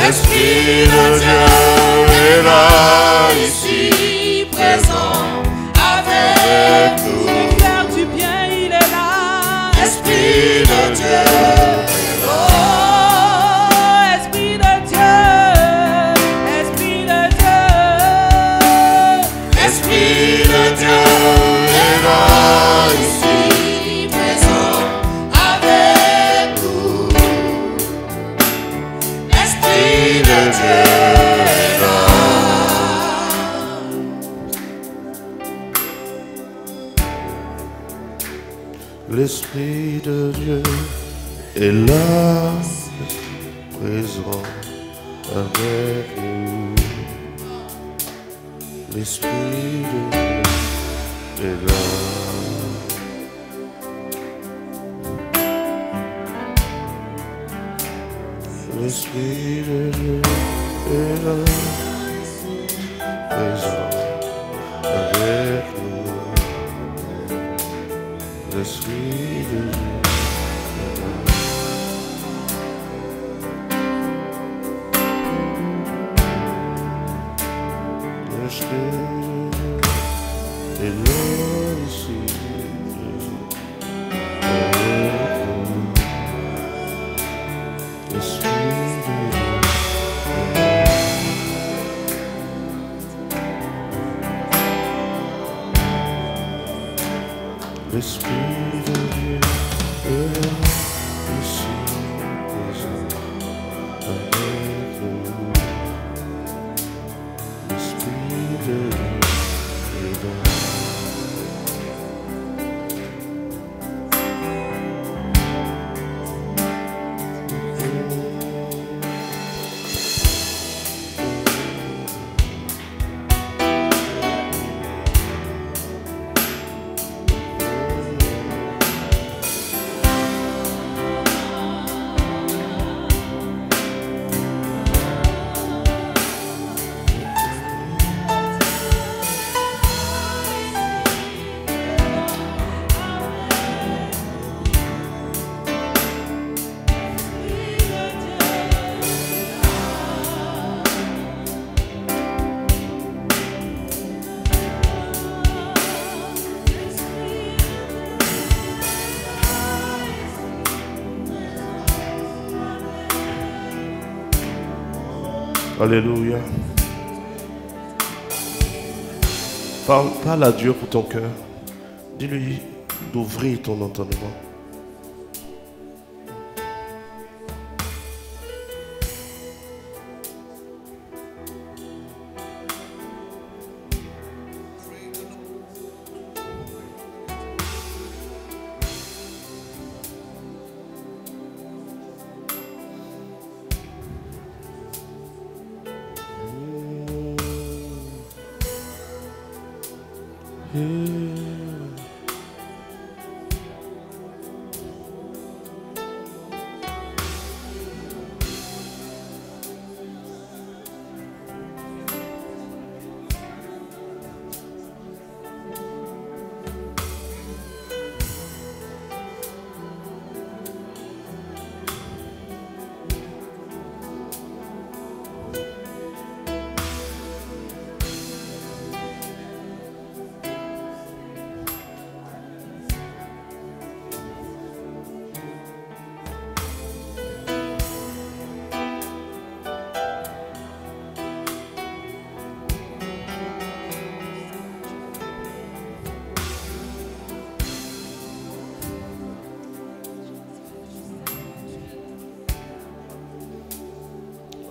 L'Esprit de Dieu est là, ici, présent, avec nous. Faire du bien, il est là. Esprit de Dieu est là. Oh, Esprit de Dieu, Esprit de Dieu. Esprit de Dieu est là, ici, présent, avec nous. Esprit de Dieu est là. L'Esprit de Dieu est là, présent avec nous. L'Esprit de Dieu est là. L'Esprit de Dieu est là, présent avec nous. L'Esprit de Dieu est là. L'Esprit de Dieu est là, ici, présent avec nous. L'Esprit de Dieu est là. L'Esprit de Dieu est là, ici, présent avec nous. L'Esprit de Dieu est là. Alléluia. Parle à Dieu pour ton cœur. Dis-lui d'ouvrir ton entendement.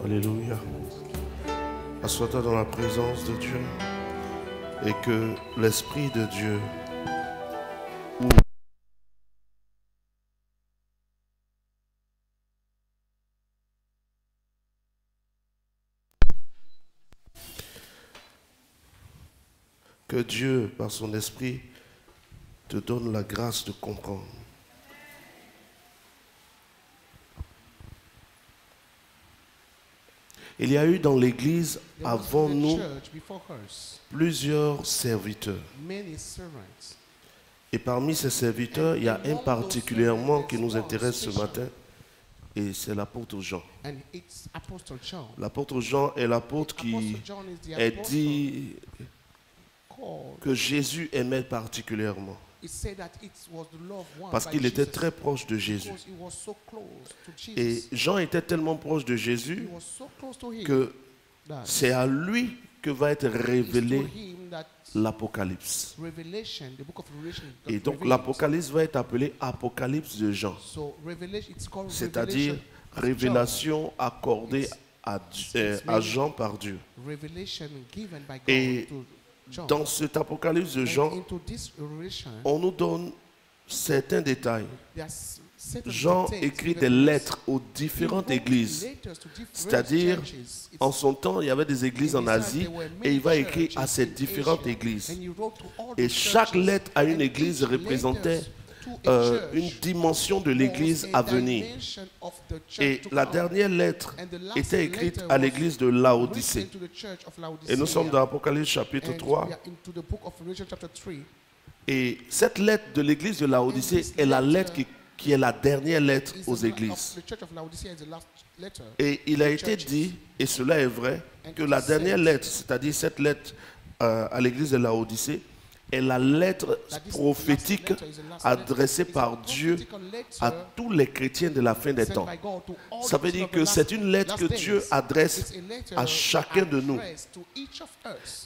Alléluia. Assois-toi dans la présence de Dieu et que l'Esprit de Dieu ouvre que Dieu, par son Esprit, te donne la grâce de comprendre. Il y a eu dans l'Église avant nous plusieurs serviteurs. Et parmi ces serviteurs, il y a un particulièrement qui nous intéresse ce matin. Et c'est l'apôtre Jean. and it's Apostle John. L'apôtre Jean est l'apôtre qui Apostle John is the est apostle dit called. que Jésus aimait particulièrement. It said that it was the love one Parce by qu'il était Jesus, très proche de Jésus. because he was so close to Et Jesus. Jean était tellement proche de He Jésus was so close to him que that c'est à lui que va être it's to révélé him that l'Apocalypse. Revelation, the book of Revelation, got Et donc revealed. l'Apocalypse va être appelé Apocalypse de Jean, So Revelation, it's called c'est-à-dire Revelation of révélation accordée à Jean par Dieu. John. Revelation given by God Et to John. dans cet Apocalypse de And Jean, into this revelation, on nous donne certains détails. there's certain Jean details écrit given des to us. lettres aux différentes He wrote églises. letters to different C'est-à-dire, churches. It's en son temps, il y avait des églises en Asie et il va écrire à ces différentes églises. Et chaque lettre à une église représentait une dimension de l'église à venir. Et la dernière lettre était écrite à l'église de Laodicée. Et nous sommes dans Apocalypse chapitre 3. Et cette lettre de l'église de Laodicée est la lettre qui est la dernière lettre aux églises. Et il a été dit, et cela est vrai, que la dernière lettre, c'est-à-dire cette lettre à l'église de Laodicée, est la lettre prophétique adressée par Dieu à tous les chrétiens de la fin des temps. Ça veut dire que c'est une lettre que Dieu adresse à chacun de nous.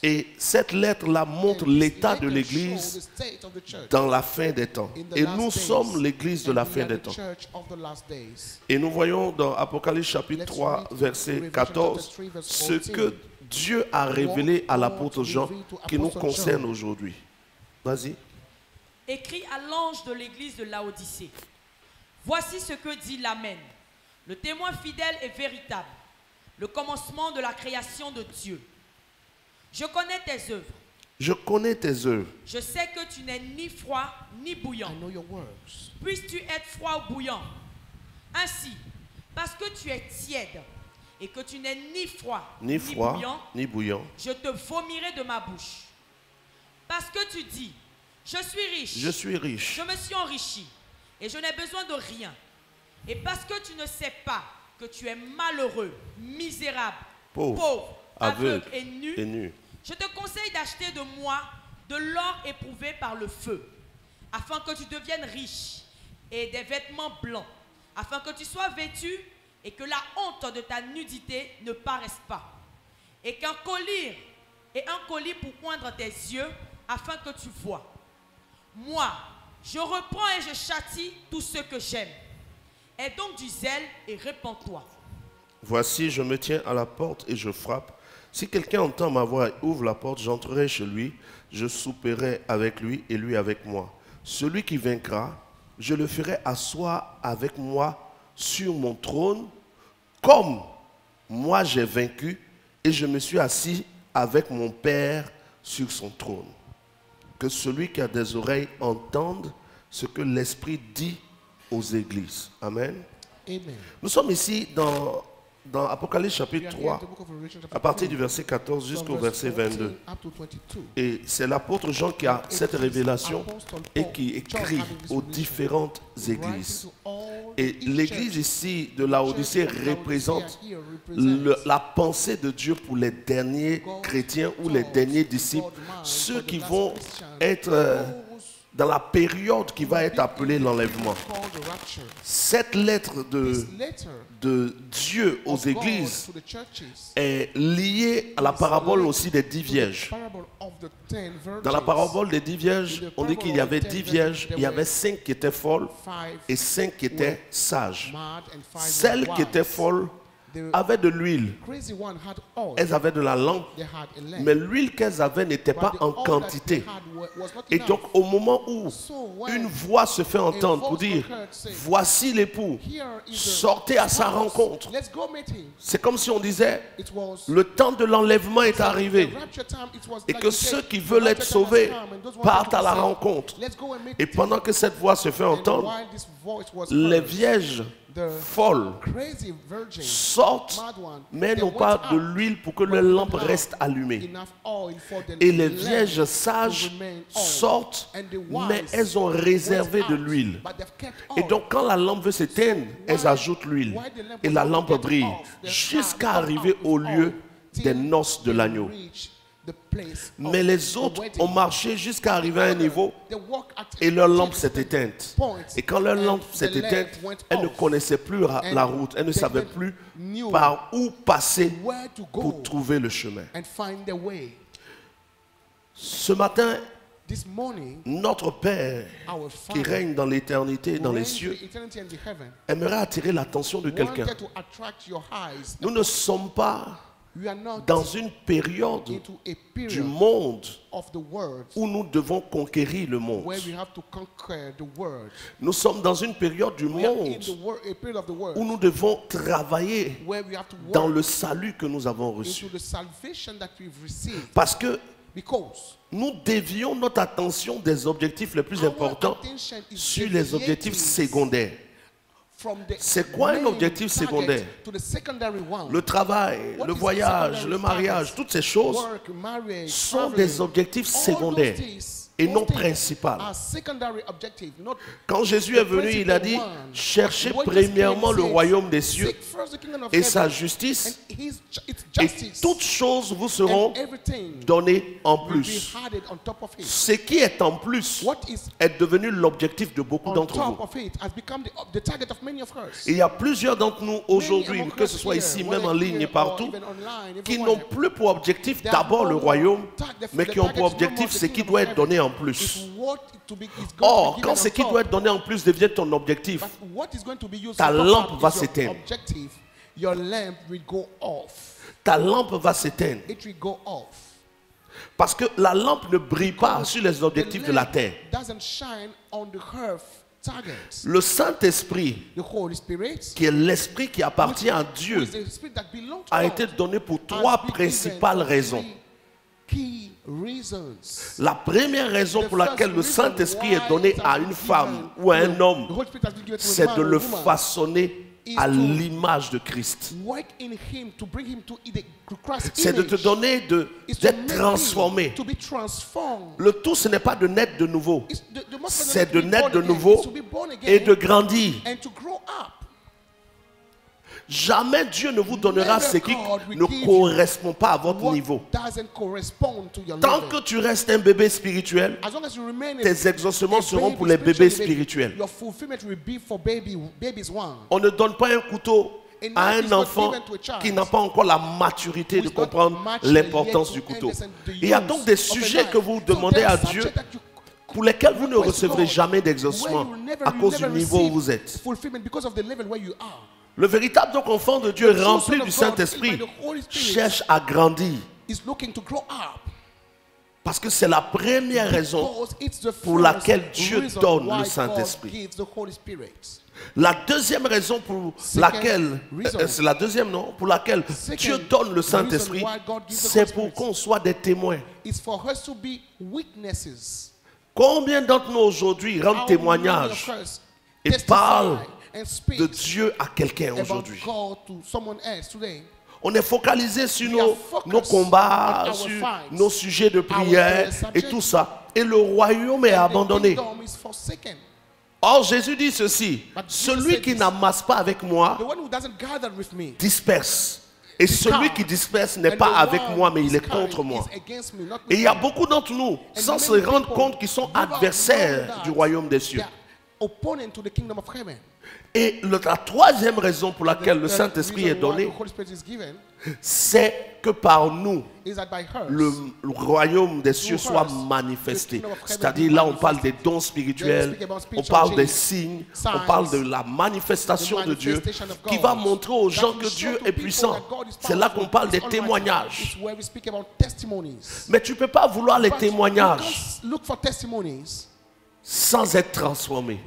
Et cette lettre-là montre l'état de l'Église dans la fin des temps. Et nous sommes l'Église de la fin des temps. Et nous voyons dans Apocalypse chapitre 3, verset 14, ce que Dieu a révélé à l'apôtre Jean qui nous concerne aujourd'hui. Vas-y. Écrit à l'ange de l'église de Laodicée. Voici ce que dit l'Amen, le témoin fidèle et véritable, le commencement de la création de Dieu. Je connais tes œuvres. Je connais tes œuvres. Je sais que tu n'es ni froid ni bouillant. Puisses-tu être froid ou bouillant? Ainsi, parce que tu es tiède et que tu n'es ni froid Ni froid, ni bouillant. je te vomirai de ma bouche. Parce que tu dis, je suis riche, Je suis riche. je me suis enrichi et je n'ai besoin de rien. Et parce que tu ne sais pas que tu es malheureux, misérable, pauvre, aveugle et nu, je te conseille d'acheter de moi de l'or éprouvé par le feu, afin que tu deviennes riche, et des vêtements blancs, afin que tu sois vêtu et que la honte de ta nudité ne paraisse pas, et qu'un collier pour oindre tes yeux, afin que tu vois. Moi, je reprends et je châtie tous ceux que j'aime. Aie donc du zèle et répands-toi. Voici, je me tiens à la porte et je frappe. Si quelqu'un entend ma voix et ouvre la porte, j'entrerai chez lui, je souperai avec lui et lui avec moi. Celui qui vaincra, je le ferai asseoir avec moi sur mon trône, comme moi j'ai vaincu et je me suis assis avec mon Père sur son trône. Que celui qui a des oreilles entende ce que l'Esprit dit aux églises. Amen. Amen. Nous sommes ici dans Apocalypse chapitre 3, à partir du verset 14 jusqu'au verset 22. Et c'est l'apôtre Jean qui a cette révélation et qui écrit aux différentes églises. Et l'église ici de Laodicée représente la pensée de Dieu pour les derniers chrétiens ou les derniers disciples, ceux qui vont être dans la période qui va être appelée l'enlèvement. Cette lettre de Dieu aux églises est liée à la parabole aussi des 10 vierges. Dans la parabole des 10 vierges, on dit qu'il y avait 10 vierges, il y avait 5 qui étaient folles et 5 qui étaient sages. Celles qui étaient folles avaient de l'huile, elles avaient de la lampe, mais l'huile qu'elles avaient n'était pas en quantité. Et donc au moment où une voix se fait entendre pour dire « Voici l'époux, sortez à sa rencontre », c'est comme si on disait « Le temps de l'enlèvement est arrivé et que ceux qui veulent être sauvés partent à la rencontre ». Et pendant que cette voix se fait entendre, les vierges folles sortent, mais n'ont pas de l'huile pour que leur lampe reste allumée. Et les vierges sages sortent, mais elles ont réservé de l'huile. Et donc quand la lampe veut s'éteindre, elles ajoutent l'huile. Et la lampe brille jusqu'à arriver au lieu des noces de l'agneau. Mais les autres ont marché jusqu'à arriver à un niveau et leur lampe s'est éteinte. Et quand leur lampe s'est éteinte, elles ne connaissaient plus la route. Elles ne savaient plus par où passer pour trouver le chemin. Ce matin, notre Père qui règne dans l'éternité et dans les cieux aimerait attirer l'attention de quelqu'un. Nous ne sommes pas dans une période du monde où nous devons conquérir le monde. Nous sommes dans une période du monde où nous devons travailler dans le salut que nous avons reçu. Parce que nous dévions notre attention des objectifs les plus importants sur les objectifs secondaires. C'est quoi un objectif secondaire? Le travail, le voyage, le mariage, toutes ces choses sont des objectifs secondaires et non principal. Quand Jésus est venu, il a dit, cherchez premièrement le royaume des cieux et sa justice, et toutes choses vous seront données en plus. Ce qui est en plus est devenu l'objectif de beaucoup d'entre vous. Il y a plusieurs d'entre nous aujourd'hui, que ce soit ici, même en ligne et partout, qui n'ont plus pour objectif d'abord le royaume, mais qui ont pour objectif ce qui doit être donné en plus. Or, quand ce qui doit être donné en plus devient ton objectif, ta lampe va s'éteindre. Ta lampe va s'éteindre. Parce que la lampe ne brille pas sur les objectifs de la terre. Le Saint-Esprit, qui est l'Esprit qui appartient à Dieu, a été donné pour trois principales raisons. La première raison pour laquelle le Saint-Esprit est donné à une femme ou à un homme, c'est de le façonner à l'image de Christ. C'est de te donner d'être transformé. Le tout, ce n'est pas de naître de nouveau. C'est de naître de nouveau et de grandir. Jamais Dieu ne vous donnera ce qui ne correspond pas à votre niveau. Tant que tu restes un bébé spirituel, tes exaucements seront pour les bébés spirituels. On ne donne pas un couteau à un enfant qui n'a pas encore la maturité de comprendre l'importance du couteau. Il y a donc des sujets que vous demandez à Dieu pour lesquels vous ne recevrez jamais d'exaucement à cause du niveau où vous êtes. Le véritable donc enfant de Dieu rempli du Saint-Esprit cherche à grandir. Parce que c'est la première raison pour laquelle Dieu donne le Saint-Esprit. La deuxième raison pour laquelle, c'est la deuxième non, pour laquelle Dieu donne le Saint-Esprit, c'est pour qu'on soit des témoins. Combien d'entre nous aujourd'hui rendent témoignage et parlent de Dieu à quelqu'un aujourd'hui? On est focalisé sur nos combats, sur nos sujets de prière et tout ça. Et le royaume est abandonné. Or, Jésus dit ceci, celui qui n'amasse pas avec moi disperse. Et celui qui disperse n'est pas avec moi, mais il est contre moi. Et il y a beaucoup d'entre nous, sans se rendre compte, qu'ils sont adversaires du royaume des cieux. Et la troisième raison pour laquelle le Saint-Esprit est donné, c'est que par nous, le royaume des cieux soit manifesté. C'est-à-dire là, on parle des dons spirituels, on parle des signes, on parle de la manifestation de Dieu qui va montrer aux gens que Dieu est puissant. C'est là qu'on parle des témoignages. Mais tu ne peux pas vouloir les témoignages sans être transformé.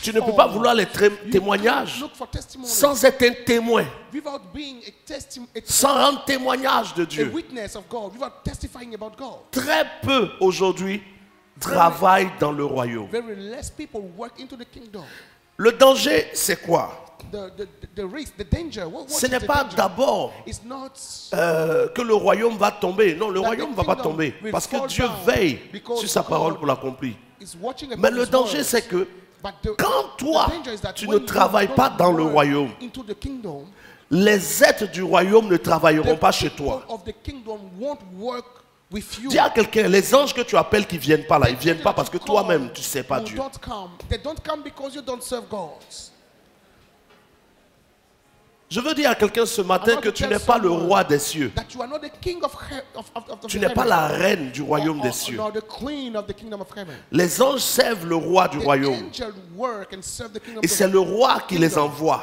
Tu ne peux pas vouloir les témoignages sans être un témoin, sans rendre témoignage de Dieu. Très peu aujourd'hui travaillent dans le royaume. Le danger, c'est quoi? The risk, the danger. Ce n'est pas d'abord que le royaume va tomber. Non, le royaume ne va pas tomber. Parce que Dieu veille sur sa parole pour l'accomplir. Mais le danger, c'est que quand toi, tu ne travailles pas dans le royaume, les êtres du royaume ne travailleront pas chez toi. Dis à quelqu'un, les anges que tu appelles qui ne viennent pas là, ils ne viennent pas parce que toi-même, tu ne sais pas Dieu. Je veux dire à quelqu'un ce matin que tu n'es pas le roi des cieux. Tu n'es pas la reine du royaume des cieux. Les anges servent le roi du royaume. Et c'est le roi qui les envoie.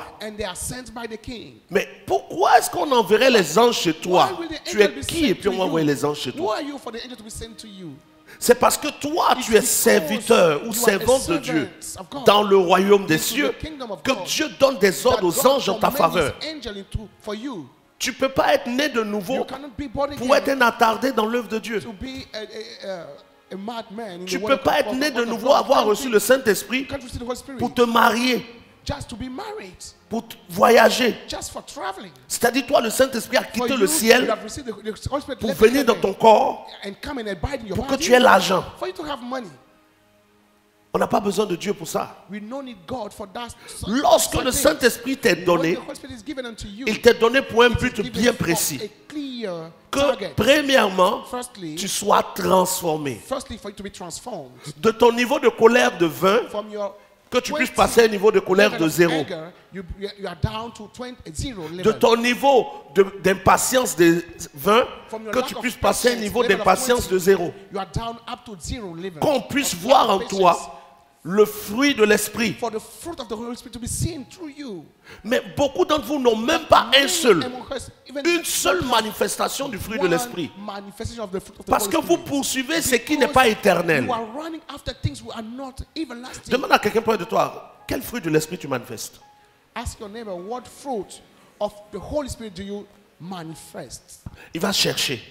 Mais pourquoi est-ce qu'on enverrait les anges chez toi? Tu es qui et puis on va envoyer les anges chez toi? C'est parce que toi, tu es serviteur ou servante de Dieu dans le royaume des cieux que Dieu donne des ordres aux anges en ta faveur. Tu ne peux pas être né de nouveau pour être un attardé dans l'œuvre de Dieu. Tu ne peux pas être né de nouveau, avoir reçu le Saint-Esprit pour te marier, pour voyager. C'est-à-dire, toi, le Saint-Esprit a quitté le ciel pour venir dans ton corps pour que tu aies l'argent. On n'a pas besoin de Dieu pour ça. Lorsque le Saint-Esprit t'est donné, il t'est donné pour un but bien précis. Que, premièrement, tu sois transformé. De ton niveau de colère de 20, que tu puisses passer à un niveau de colère de 0. De ton niveau d'impatience de 20, que tu puisses passer à un niveau d'impatience de 0. Qu'on puisse voir en toi le fruit de l'esprit. Mais beaucoup d'entre vous n'ont même pas une seule manifestation du fruit de l'esprit. Parce que vous poursuivez ce qui n'est pas éternel. Demande à quelqu'un près de toi, quel fruit de l'esprit tu manifestes? Ask your neighbor, what fruit of the Holy Spirit do you manifest? Il va chercher.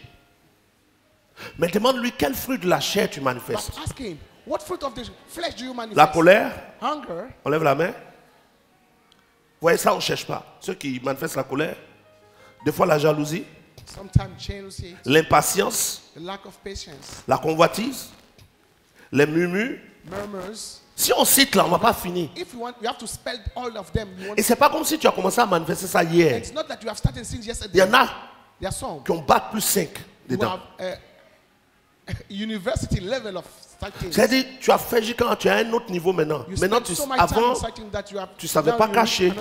Mais demande-lui quel fruit de la chair tu manifestes. But ask him, what fruit of the flesh do you manifest? La colère. Hunger. On lève la main. Vous voyez ça, on ne cherche pas. Ceux qui manifestent la colère. Des fois la jalousie. Sometimes jealousy. L'impatience. The lack of patience. La convoitise. Les murmures. Murmurs. Si on cite là, on ne va pas finir. If you want, you have to spell all of them. Et c'est pas comme si tu as commencé à manifester ça hier. It's not that you have started since yesterday. Il y en a qui ont bac plus 5 dedans. University level of c'est-à-dire, tu as fait quand tu as un autre niveau maintenant. Maintenant, avant, tu ne savais pas cacher.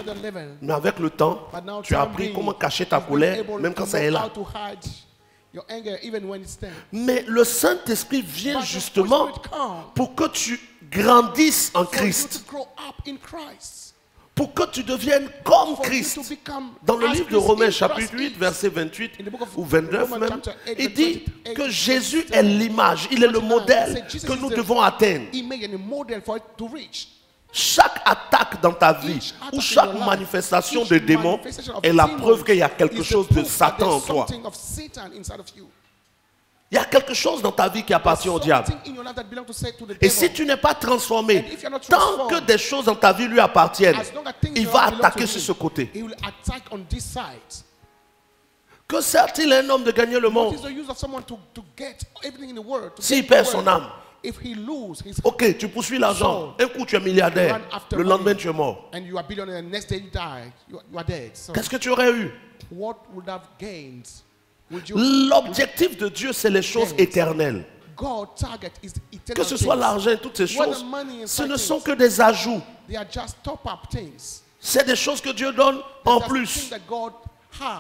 Mais avec le temps, tu as appris comment cacher ta colère, même quand ça est là. Mais le Saint-Esprit vient justement pour que tu grandisses en Christ. Pour que tu deviennes comme Christ. Dans le livre de Romains chapitre 8, verset 28 ou 29 même, il dit que Jésus est l'image, il est le modèle que nous devons atteindre. Chaque attaque dans ta vie ou chaque manifestation de démon est la preuve qu'il y a quelque chose de Satan en toi. Il y a quelque chose dans ta vie qui appartient au diable. Et si tu n'es pas transformé, tant que des choses dans ta vie lui appartiennent, il va attaquer sur ce côté. Que sert-il à un homme de gagner le monde s'il perd son âme? Ok, tu poursuis l'argent. Un coup, tu es milliardaire. Le lendemain, tu es mort. Qu'est-ce que tu aurais eu? L'objectif de Dieu, c'est les choses éternelles. Que ce soit l'argent et toutes ces choses, ce ne sont que des ajouts. C'est des choses que Dieu donne en plus.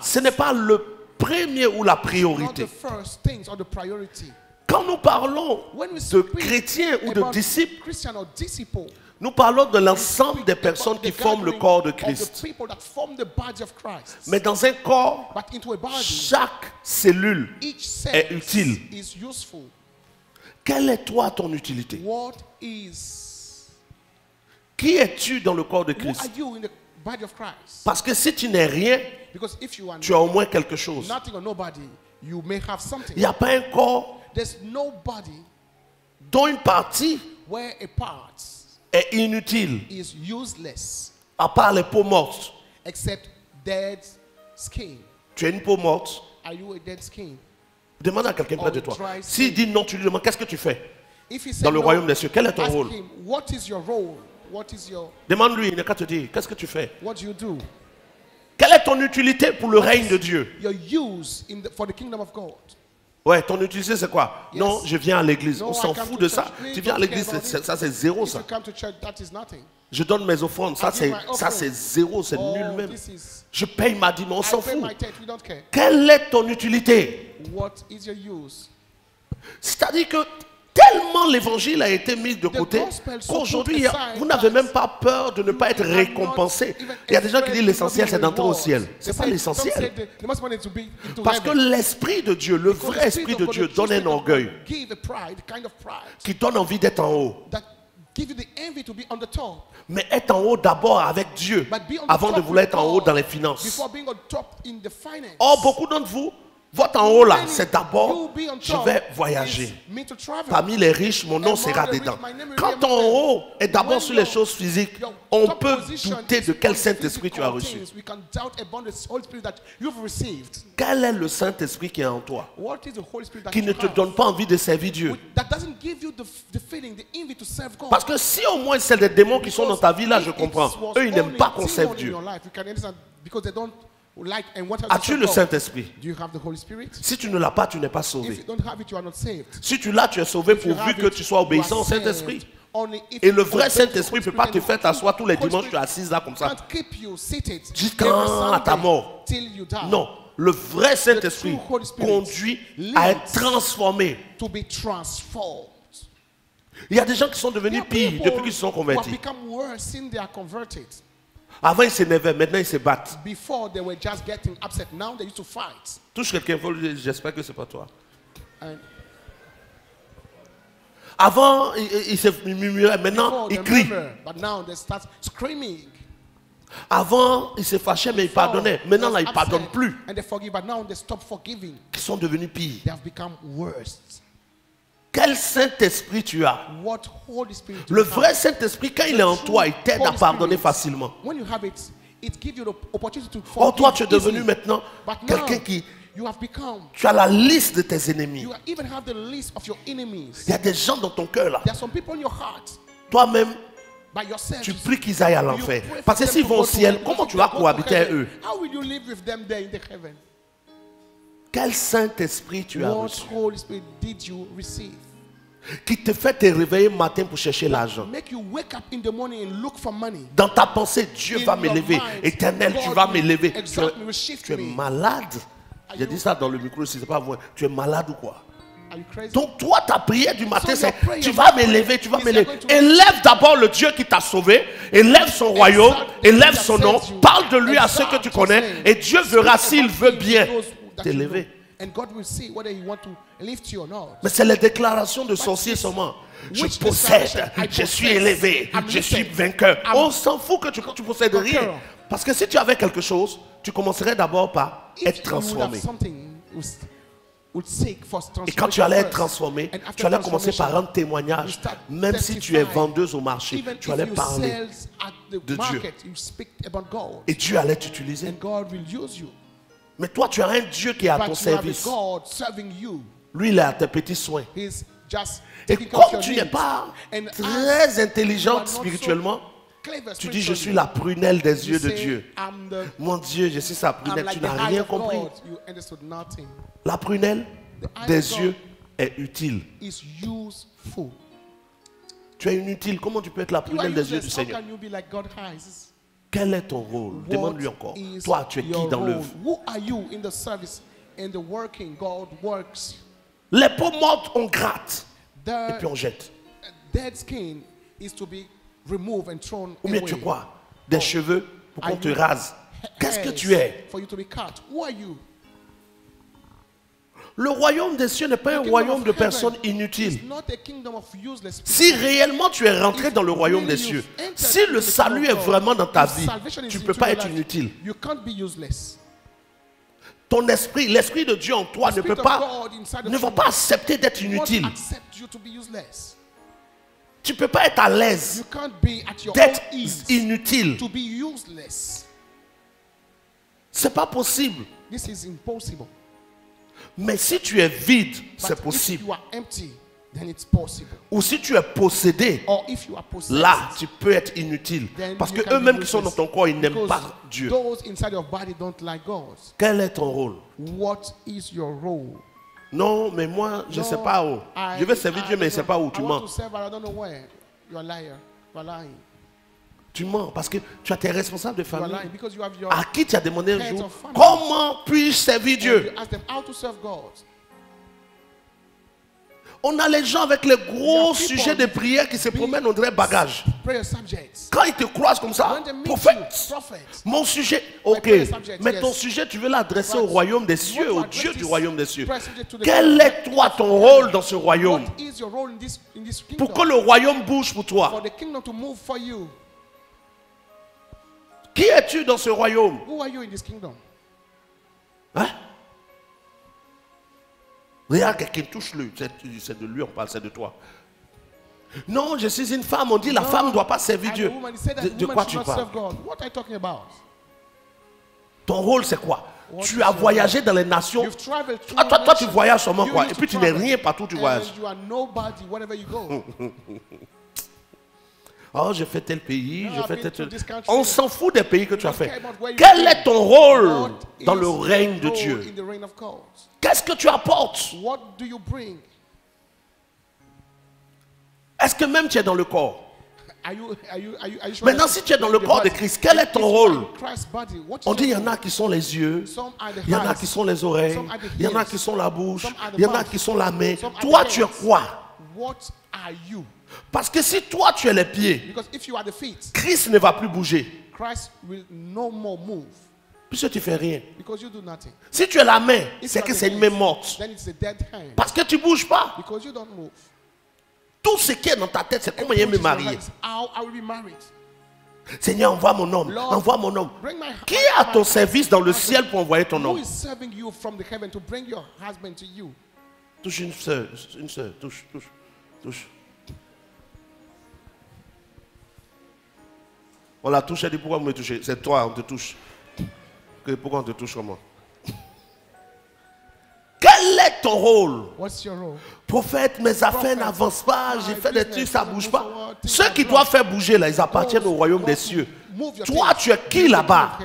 Ce n'est pas le premier ou la priorité. Quand nous parlons de chrétiens ou de disciples, nous parlons de l'ensemble des personnes qui forment le corps de Christ. Mais dans un corps, chaque cellule est utile. Quelle est toi ton utilité? Qui es-tu dans le corps de Christ? Parce que si tu n'es rien, tu as au moins quelque chose. Il n'y a pas un corps dont une partie est inutile. Is useless. À part les peaux mortes. Except dead skin. Tu es une peau morte. Are you a dead skin? Demande à quelqu'un près de toi. S'il dit non, tu lui demandes qu'est-ce que tu fais dans le no, royaume des cieux. Quel est ton rôle? Him, what is your role? What is your... Demande-lui, il n'a qu'à te dire qu'est-ce que tu fais. What do you do? Quelle est ton utilité pour le règne de Dieu? Your use for the kingdom of God. Ouais, ton utilité c'est quoi? Yes. Non, je viens à l'église. No, on s'en fout de ça. Tu viens à l'église, ça c'est zéro ça. Je donne mes offrandes, ça c'est zéro, c'est nul même. Je paye ma dîme, on s'en fout. Quelle est ton utilité? C'est-à-dire que tellement l'évangile a été mis de côté qu'aujourd'hui vous n'avez même pas peur de ne pas être récompensé. Il y a des gens qui disent l'essentiel c'est d'entrer au ciel. Ce n'est pas l'essentiel. Parce que l'esprit de Dieu, le vrai esprit de Dieu donne un orgueil qui donne envie d'être en haut. Mais être en haut d'abord avec Dieu avant de vouloir être en haut dans les finances. Or, beaucoup d'entre vous, votre en haut là, c'est d'abord, je vais voyager. Parmi les riches, mon nom sera dedans. Quand ton haut est d'abord sur les choses physiques, on peut douter de quel Saint-Esprit tu as reçu. Quel est le Saint-Esprit qui est en toi? Qui ne te donne pas envie de servir Dieu. Parce que si au moins c'est des démons qui sont dans ta vie là, je comprends. Eux, ils n'aiment pas qu'on serve Dieu. As-tu le Saint-Esprit? Si tu ne l'as pas, tu n'es pas sauvé. Si tu l'as, tu es sauvé pourvu que tu sois obéissant au Saint-Esprit. Et le vrai Saint-Esprit ne peut pas te faire t'asseoir tous les dimanches, tu es assise là comme ça. Jusqu'à ta mort. Non. Le vrai Saint-Esprit conduit à être transformé. Il y a des gens qui sont devenus pires depuis qu'ils se sont convertis. Avant, ils s'énervaient, maintenant, ils se battent. Touche quelqu'un, j'espère que ce n'est pas toi. Avant, ils se murmuraient, maintenant, ils crient. Avant, ils se fâchaient, mais ils pardonnaient. Maintenant, là, ils ne pardonnent plus. Ils sont devenus pires. Quel Saint-Esprit tu as? Le vrai Saint-Esprit, quand il est en toi, il t'aide à pardonner facilement. Oh, toi, tu es devenu maintenant quelqu'un qui... Tu as la liste de tes ennemis. Il y a des gens dans ton cœur là. Toi-même, tu pries qu'ils aillent à l'enfer. Parce que s'ils vont au ciel, comment tu vas cohabiter avec eux? Quel Saint-Esprit tu as reçu? Qui te fait te réveiller matin pour chercher l'argent. Dans ta pensée, Dieu va m'élever. Éternel, tu vas m'élever. Tu es malade. J'ai dit ça dans le micro, si c'est pas vrai. Tu es malade ou quoi? Donc toi, ta prière du matin, c'est tu vas m'élever, tu vas m'élever. Élève d'abord le Dieu qui t'a sauvé. Élève son royaume. Élève son nom. Parle de lui à ceux que tu connais. Et Dieu verra s'il veut bien t'élever. Mais c'est les déclarations de sorciers seulement. Je possède, je suis élevé, je suis vainqueur. On s'en fout que tu possèdes rien. Parce que si tu avais quelque chose, tu commencerais d'abord par être transformé. Et quand tu allais être transformé, tu allais commencer par rendre témoignage. Même si tu es vendeuse au marché, tu allais parler de Dieu. Et Dieu allait t'utiliser. Mais toi, tu as un Dieu qui est à ton service. Lui, il est à tes petits soins. Et comme tu n'es pas très intelligente spirituellement, tu dis, je suis la prunelle des yeux de Dieu. Mon Dieu, je suis sa prunelle. Tu n'as rien compris. La prunelle des yeux est utile. Tu es inutile. Comment tu peux être la prunelle des yeux du Seigneur? Quel est ton rôle? Demande-lui encore. Toi, tu es qui dans l'œuvre? Les peaux mortes, on gratte. Et puis on jette. Ou bien tu crois? Des cheveux pour qu'on te rase. Qu'est-ce que tu es? Le royaume des cieux n'est pas un royaume de personnes inutiles. Si réellement tu es rentré dans le royaume des cieux, si le salut est vraiment dans ta vie, tu ne peux pas être inutile. Ton esprit, l'esprit de Dieu en toi ne va pas accepter d'être inutile. Tu ne peux pas être à l'aise d'être inutile. C'est pas possible. This is impossible. Mais si tu es vide, c'est possible. If you are empty, then it's possible. Ou si tu es possédé, or if you are possessed, là, tu peux être inutile. Parce que eux-mêmes qui sont dans ton corps, ils n'aiment pas Dieu. Those inside your body don't like God. Quel est ton rôle? What is your role? Non, mais moi, je ne sais pas où. Je vais servir Dieu, mais je ne sais pas où. Tu mens. Tu mens parce que tu as tes responsables de famille à qui tu as demandé un jour comment puis-je servir Dieu. On a les gens avec les gros sujets de prière qui se promènent, on dirait bagage. Quand ils te croisent comme ça, prophète, mon sujet, ok, mais ton sujet, tu veux l'adresser au royaume des cieux, au Dieu du royaume des cieux. Quel est toi ton rôle dans ce royaume? Pour que le royaume bouge pour toi. Qui es-tu dans ce royaume? Hein? Regarde, quelqu'un touche-le. C'est de lui, on parle, c'est de toi. Non, je suis une femme. On dit la femme ne doit pas servir Dieu. De quoi tu parles? Ton rôle, c'est quoi? Tu as voyagé dans les nations. Toi, tu voyages seulement quoi? Et puis tu n'es rien partout où tu voyages. Oh, j'ai fait tel pays, j'ai fait tel... On s'en fout des pays que tu as fait. Quel est ton rôle dans le règne de Dieu? Qu'est-ce que tu apportes? Est-ce que même tu es dans le corps? Maintenant, si tu es dans le corps de Christ, quel est ton rôle? On dit il y en a qui sont les yeux, il y en a qui sont les oreilles, il y en a qui sont la bouche, il y en a qui sont la main. Toi, tu es quoi? Parce que si toi tu es les pieds, Christ ne va plus bouger. Puisque tu ne fais rien. Si tu es la main, c'est que c'est une main morte. Parce que tu ne bouges pas. Tout ce qui est dans ta tête, c'est comment je vais me marier. Seigneur, envoie mon homme. Envoie mon homme. Qui est à ton service dans le ciel pour envoyer ton homme? Touche une sœur, touche. On la touche, elle dit pourquoi vous me touchez? C'est toi, on te touche. Pourquoi on te touche comment? Quel est ton rôle? Prophète, mes affaires n'avancent pas, j'ai fait des trucs, ça ne bouge pas. Ceux qui doivent faire bouger là, ils appartiennent au royaume des cieux. Toi, tu es qui là-bas?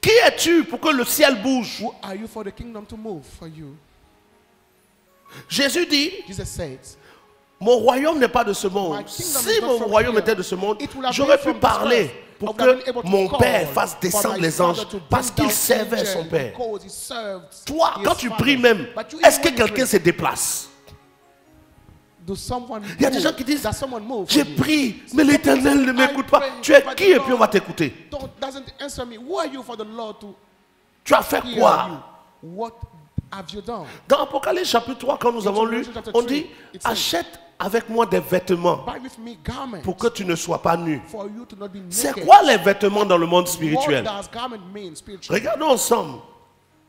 Qui es-tu pour que le ciel bouge? Jésus dit, mon royaume n'est pas de ce monde. Si mon royaume était de ce monde, j'aurais pu parler pour que mon Père fasse descendre les anges parce qu'il servait son Père. Toi, quand tu pries même, est-ce que quelqu'un se déplace? Il y a des gens qui disent, j'ai prié, mais l'Éternel ne m'écoute pas. Tu es qui et puis on va t'écouter? Tu as fait quoi? Dans Apocalypse chapitre 3, quand nous avons lu, on dit, achète avec moi des vêtements pour que tu ne sois pas nu. C'est quoi les vêtements dans le monde spirituel? Regardons ensemble.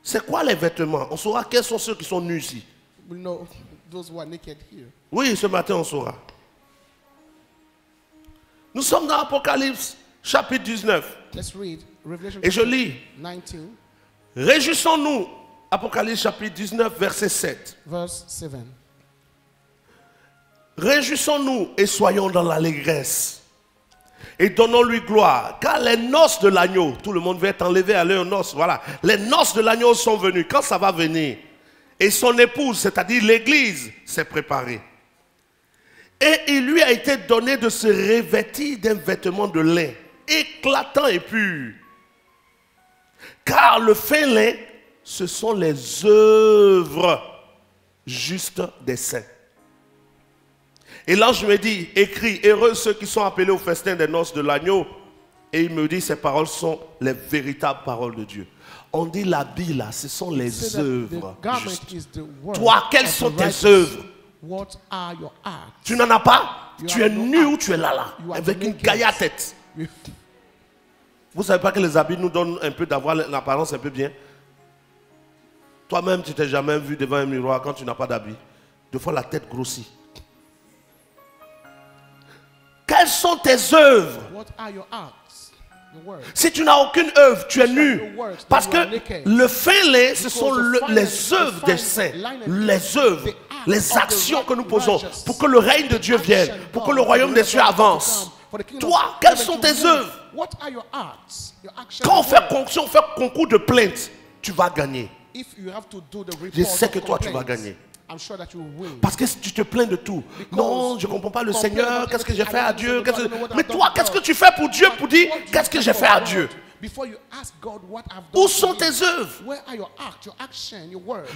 C'est quoi les vêtements? On saura quels sont ceux qui sont nus ici. Oui, ce matin on saura. Nous sommes dans Apocalypse chapitre 19. Et je lis. Réjouissons-nous. Apocalypse chapitre 19 verset 7. Réjouissons-nous et soyons dans l'allégresse. Et donnons-lui gloire. Car les noces de l'agneau, tout le monde va être enlevé à leurs noces. Voilà. Les noces de l'agneau sont venues. Quand ça va venir? Et son épouse, c'est-à-dire l'église, s'est préparée. Et il lui a été donné de se revêtir d'un vêtement de lin, éclatant et pur. Car le fin lin, ce sont les œuvres justes des saints. Et l'ange me dit, écris, heureux ceux qui sont appelés au festin des noces de l'agneau. Et il me dit, ces paroles sont les véritables paroles de Dieu. On dit l'habit là, ce sont les œuvres. Toi, quelles sont tes œuvres? Tu n'en as pas? Tu es nu ou tu es là, avec une gaillard tête. Vous ne savez pas que les habits nous donnent un peu d'avoir l'apparence un peu bien? Toi-même, tu t'es jamais vu devant un miroir quand tu n'as pas d'habit. Des fois, la tête grossit. Quelles sont tes œuvres? What are your acts? Your words. Si tu n'as aucune œuvre, tu es nu. Parce que le fin lait, ce sont les œuvres des saints. Les œuvres, les actions que nous posons pour que le règne de Dieu vienne, pour que le royaume des cieux avance. Toi, quelles sont tes œuvres? Quand on fait concours de plainte, tu vas gagner. Je sais que toi, tu vas gagner. Parce que tu te plains de tout. Non, je ne comprends pas le Seigneur. Qu'est-ce que j'ai fait à Dieu? Mais toi, qu'est-ce que tu fais pour Dieu pour dire qu'est-ce que j'ai fait à Dieu? Où sont tes œuvres?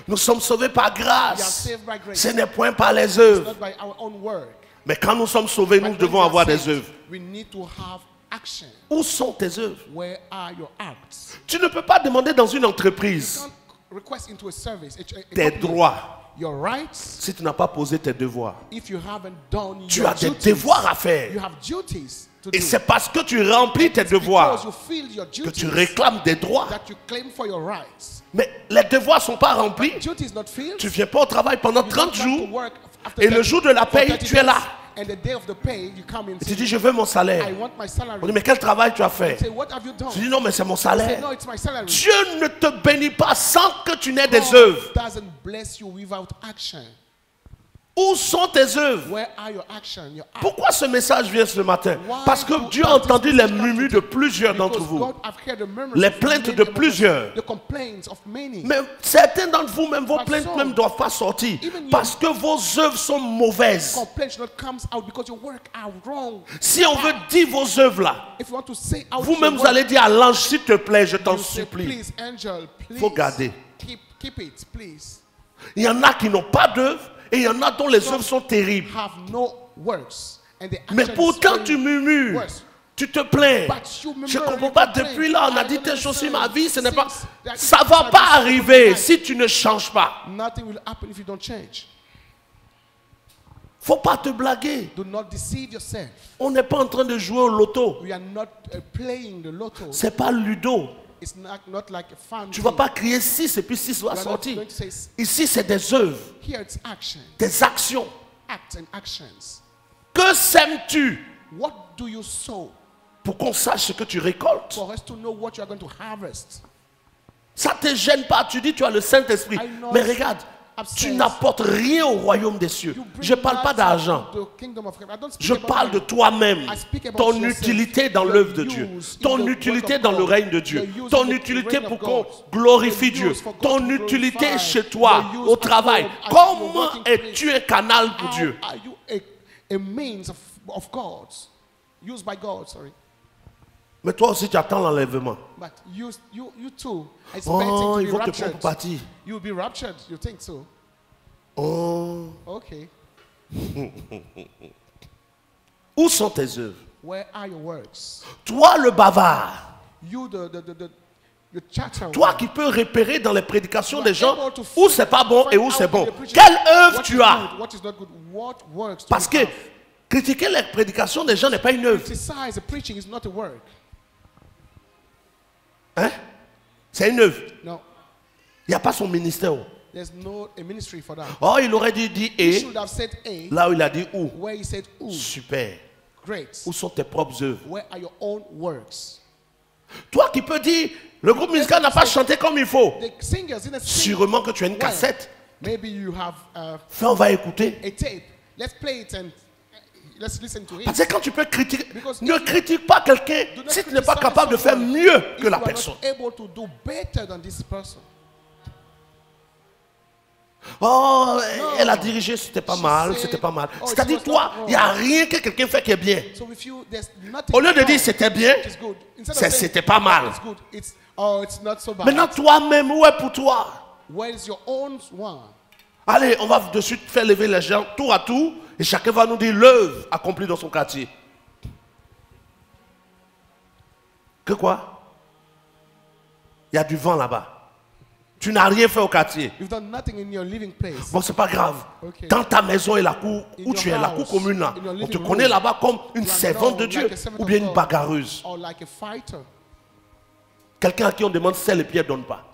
Nous sommes sauvés par grâce. Ce n'est point par les œuvres. Mais quand nous sommes sauvés, nous devons avoir des œuvres. Où sont tes œuvres? Tu ne peux pas demander dans une entreprise tes droits si tu n'as pas posé tes devoirs. Tu as des devoirs à faire. Et c'est parce que tu remplis tes devoirs que tu réclames des droits. Mais les devoirs ne sont pas remplis. Tu ne viens pas au travail pendant 30 jours. Et le jour de la paye, tu es là. Et tu dis, je veux mon salaire. On dit, mais quel travail tu as fait? Tu dis, non, mais c'est mon salaire. Dieu ne te bénit pas sans que tu n'aies des œuvres. Où sont tes œuvres? Pourquoi ce message vient ce matin? Parce que Dieu a entendu les murmures de plusieurs d'entre vous. Les plaintes de plusieurs. Mais certains d'entre vous, même vos plaintes même ne doivent pas sortir. Parce que vos œuvres sont mauvaises. Si on veut dire vos œuvres là, vous-même vous allez dire à l'ange, s'il te plaît, je t'en supplie. Il faut garder. Il y en a qui n'ont pas d'œuvres. Et il y en a dont les œuvres sont terribles. Mais pourtant tu murmures. Tu te plains. Je ne comprends pas. Depuis là, on a dit telle chose sur ma vie. Ce n'est pas. Ça ne va pas arriver si tu ne changes pas. Il ne faut pas te blaguer. On n'est pas en train de jouer au loto. Ce n'est pas ludo. Tu ne vas pas crier 6 et puis 6 va sortir. Ici, c'est des œuvres, des actions. Que sèmes-tu? Pour qu'on sache ce que tu récoltes. Ça ne te gêne pas. Tu dis tu as le Saint-Esprit. Mais regarde, tu n'apportes rien au royaume des cieux. Je ne parle pas d'argent. Je parle de toi-même. Ton utilité dans l'œuvre de Dieu. Ton utilité dans le règne de Dieu. Ton utilité pour qu'on glorifie Dieu. Ton utilité chez toi, au travail. Comment es-tu un canal pour Dieu? Mais toi aussi tu attends l'enlèvement. Oh, ils vont te prendre pour partir. Oh. Okay. Où sont tes œuvres? Toi le bavard. Toi qui peux repérer dans les prédications des gens où c'est pas bon et où c'est bon. Quelle œuvre tu as? Parce que critiquer les prédications des gens n'est pas une œuvre. Hein? C'est une œuvre. Il n'y a pas son ministère. Oh, il aurait dit et. Là où il a dit où. Super. Où sont tes propres œuvres? Toi qui peux dire, le groupe musical n'a pas chanté comme il faut. Sûrement que tu as une cassette. Fais, on va écouter. Parce que quand tu peux critiquer, ne critique pas quelqu'un si tu n'es pas capable de faire mieux que la personne. Oh, elle a dirigé, c'était pas mal, c'était pas mal. C'est-à-dire, toi, il n'y a rien que quelqu'un fait qui est bien. Au lieu de dire c'était bien, c'était pas mal. Maintenant, toi-même, où est pour toi? Allez, on va de suite faire lever les gens tour à tour et chacun va nous dire l'œuvre accomplie dans son quartier. Que quoi? Il y a du vent là-bas. Tu n'as rien fait au quartier. Bon, c'est pas grave. Dans ta maison et la cour où tu es, la cour commune là, on te connaît là-bas comme une servante de Dieu ou bien une bagarreuse. Quelqu'un à qui on demande sel et puis elle ne donne pas.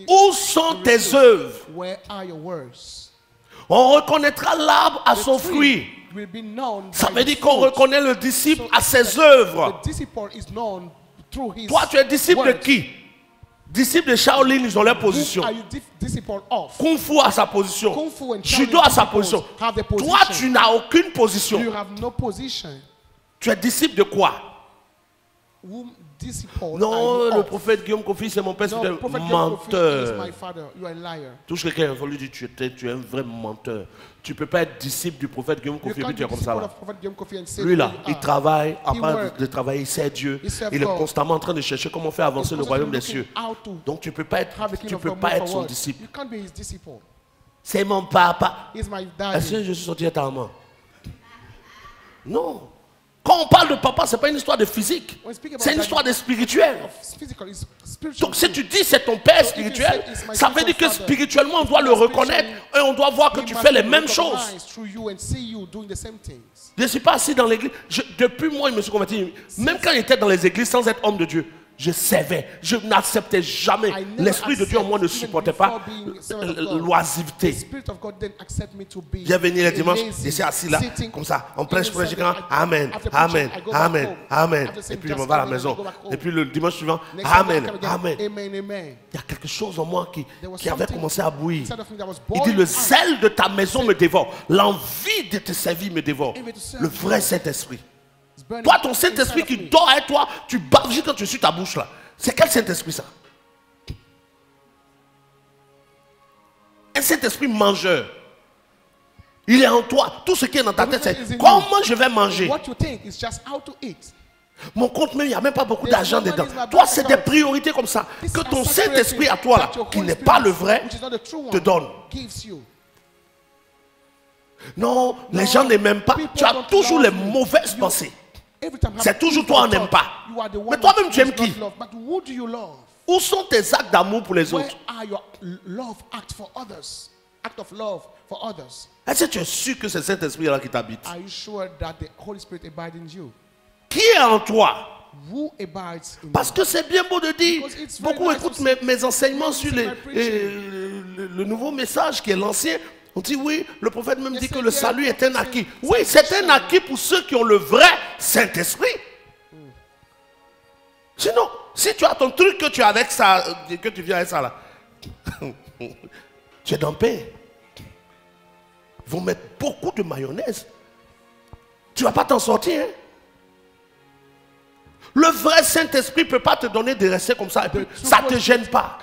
Où sont tes œuvres? On reconnaîtra l'arbre à son fruit. Ça veut dire qu'on reconnaît le disciple à ses œuvres. Toi, tu es disciple de qui? Disciple de Shaolin, ils ont leur position. Kung Fu a sa position. Judo a sa position. Toi, tu n'as aucune position. Tu es disciple de quoi? Non, le prophète Guillaume Kofi, c'est mon père, c'est un menteur. Touche quelqu'un, il faut lui dire, tu es un vrai menteur. Tu ne peux pas être disciple du prophète Guillaume Kofi, puis tu es comme ça là. Lui là, il travaille, après de travailler, il sert Dieu. Il est constamment en train de chercher comment faire avancer le royaume des cieux. Donc tu ne peux pas être son disciple. C'est mon papa. Est-ce que je suis sorti éternellement? Non. Quand on parle de papa, ce n'est pas une histoire de physique. C'est une histoire de spirituel. Donc si tu dis c'est ton père spirituel, ça veut dire que spirituellement on doit le reconnaître et on doit voir que tu fais les mêmes choses. Je ne suis pas assis dans l'église. Depuis moi, je me suis converti. Même quand j'étais dans les églises sans être homme de Dieu, je savais, je n'acceptais jamais. L'Esprit de Dieu en moi ne supportait pas l'oisiveté. J'ai venu le dimanche, je suis assis là, comme ça, on prêche, Amen, Amen, Amen, Amen. Et puis je m'en vais à la maison. Et puis le dimanche suivant, Amen, Amen. Il y a quelque chose en moi qui avait commencé à bouillir. Il dit, le zèle de ta maison me dévore. L'envie de te servir me dévore. Le vrai Saint-Esprit. Toi, ton Saint-Esprit qui dort avec toi, tu baves quand tu suis ta bouche là. C'est quel Saint-Esprit ça? Un Saint-Esprit mangeur. Il est en toi. Tout ce qui est dans ta tête, c'est comment je vais manger. Mon compte même, il n'y a même pas beaucoup d'argent dedans. Toi, c'est des priorités comme ça. Que ton Saint-Esprit à toi là, qui n'est pas le vrai, te donne. Non, les gens ne m'aiment pas. Tu as toujours les mauvaises pensées. C'est toujours toi, on n'aime pas. Mais toi-même, tu aimes qui? Où sont tes actes d'amour pour les autres? Est-ce que tu es sûr que c'est cet esprit-là qui t'habite? Qui est en toi? Parce que c'est bien beau de dire. Beaucoup écoutent mes enseignements sur le nouveau message qui est l'ancien. On dit oui, le prophète même dit que le salut est un acquis. Oui, c'est un acquis pour ceux qui ont le vrai Saint-Esprit. Sinon, si tu as ton truc que tu as avec ça, que tu viens avec ça là, tu es dans paix. Ils vont mettre beaucoup de mayonnaise. Tu ne vas pas t'en sortir. Hein? Le vrai Saint-Esprit ne peut pas te donner de rester comme ça. Ça ne te gêne pas.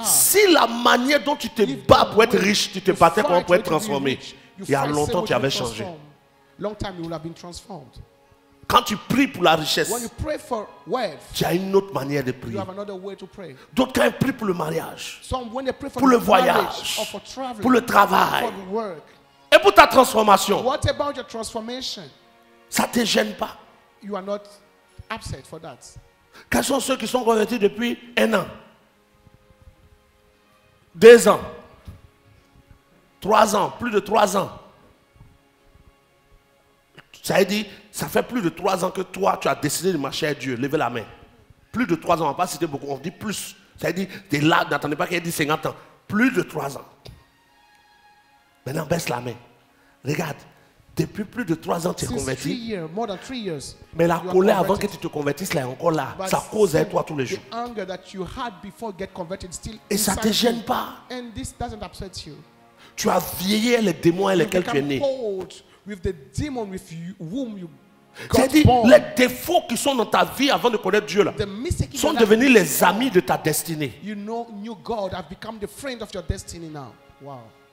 Si la manière dont tu te bats pour être riche, tu te battais pour être transformé, il y a longtemps tu avais changé. Quand tu pries pour la richesse, tu as une autre manière de prier. D'autres quand ils prient pour le mariage, pour le voyage, pour le travail et pour ta transformation. Ça ne te gêne pas. You are not upset for that. Quels sont ceux qui sont convertis depuis 1 an, 2 ans, 3 ans, plus de 3 ans? Ça veut dire, ça fait plus de 3 ans que toi, tu as décidé de marcher avec Dieu. Levez la main. Plus de 3 ans, on ne va pas citer beaucoup, on dit plus. Ça veut dire, tu es là, n'attendez pas qu'il ait dit 50 ans. Plus de 3 ans. Maintenant, baisse la main. Regarde. Depuis plus de 3 ans, tu es converti. Mais la colère avant que tu te convertisses, là, est encore là. Ça cause à toi tous les jours. Et ça ne te gêne pas. Tu as vieilli les démons avec lesquels tu es né. C'est-à-dire, les défauts qui sont dans ta vie avant de connaître Dieu là, sont devenus les amis de ta destinée.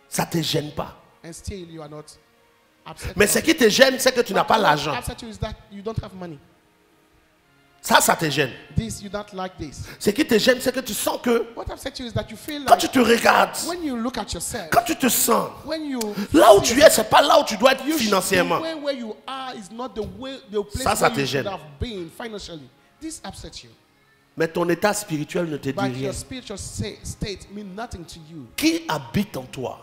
Ça ne te gêne pas. Mais ce qui te gêne, c'est que tu n'as pas l'argent. Ça te gêne. Ce qui te gêne, c'est que tu sens que quand tu te regardes, quand tu te sens, là où tu es, ce n'est pas là où tu dois être financièrement. Ça te gêne. Mais ton état spirituel ne te dit rien. Qui habite en toi?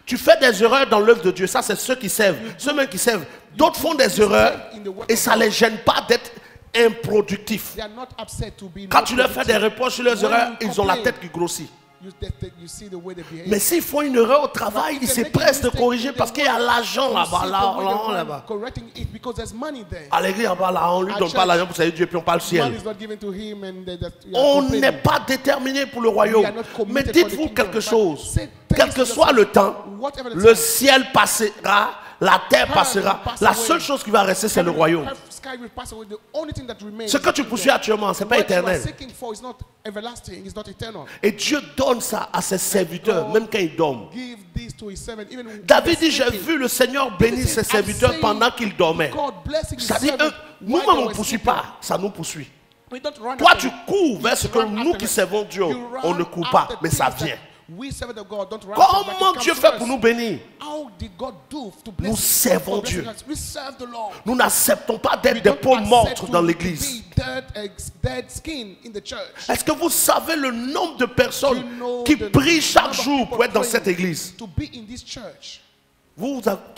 Tu fais des erreurs dans l'œuvre de Dieu. Ça, c'est ceux qui servent. Ceux-mêmes qui servent. D'autres font des erreurs et ça ne les gêne pas d'être improductifs. Quand tu leur fais des reproches sur leurs erreurs, ils ont la tête qui grossit. Mais s'ils font une erreur au travail, ils s'empressent de corriger parce qu'il y a l'argent là-bas, là-bas. À l'église, là, on ne lui donne pas l'argent pour servir Dieu, puis on parle ciel. On n'est pas déterminé pour le royaume. Mais dites-vous quelque chose. Quel que soit le temps, le ciel passera, la terre passera. La seule chose qui va rester, c'est le royaume. Ce que tu poursuis actuellement, ce n'est pas éternel. Et Dieu donne ça à ses serviteurs, même quand ils dorment. David dit, j'ai vu le Seigneur bénir ses serviteurs pendant qu'ils dormaient. C'est-à-dire, nous-mêmes, on ne poursuit pas, ça nous poursuit. Toi, tu cours vers ce que nous qui servons Dieu, on ne court pas, mais ça vient. Comment Dieu fait pour nous bénir? Nous servons Dieu. Nous n'acceptons pas d'être des peaux mortes dans l'église. Est-ce que vous savez le nombre de personnes qui prient chaque jour pour être dans cette église? Toi,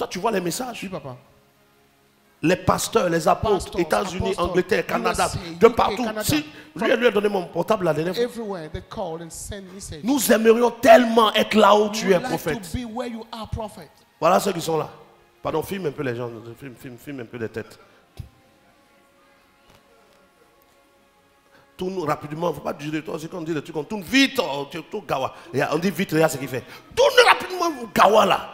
tu vois les messages? Oui, papa. Les pasteurs, les apôtres, États-Unis, Angleterre, Canada, de partout. Si lui a donné mon portable la dernière fois. Nous aimerions tellement être là où tu es, prophète. Voilà ceux qui sont là. Pardon, filme un peu les gens. Filme un peu les têtes. Tourne rapidement. Il ne faut pas dire toi. C'est quand on dit des trucs, on tourne vite. On dit vite, regarde ce qu'il fait. Tourne rapidement, gawa là.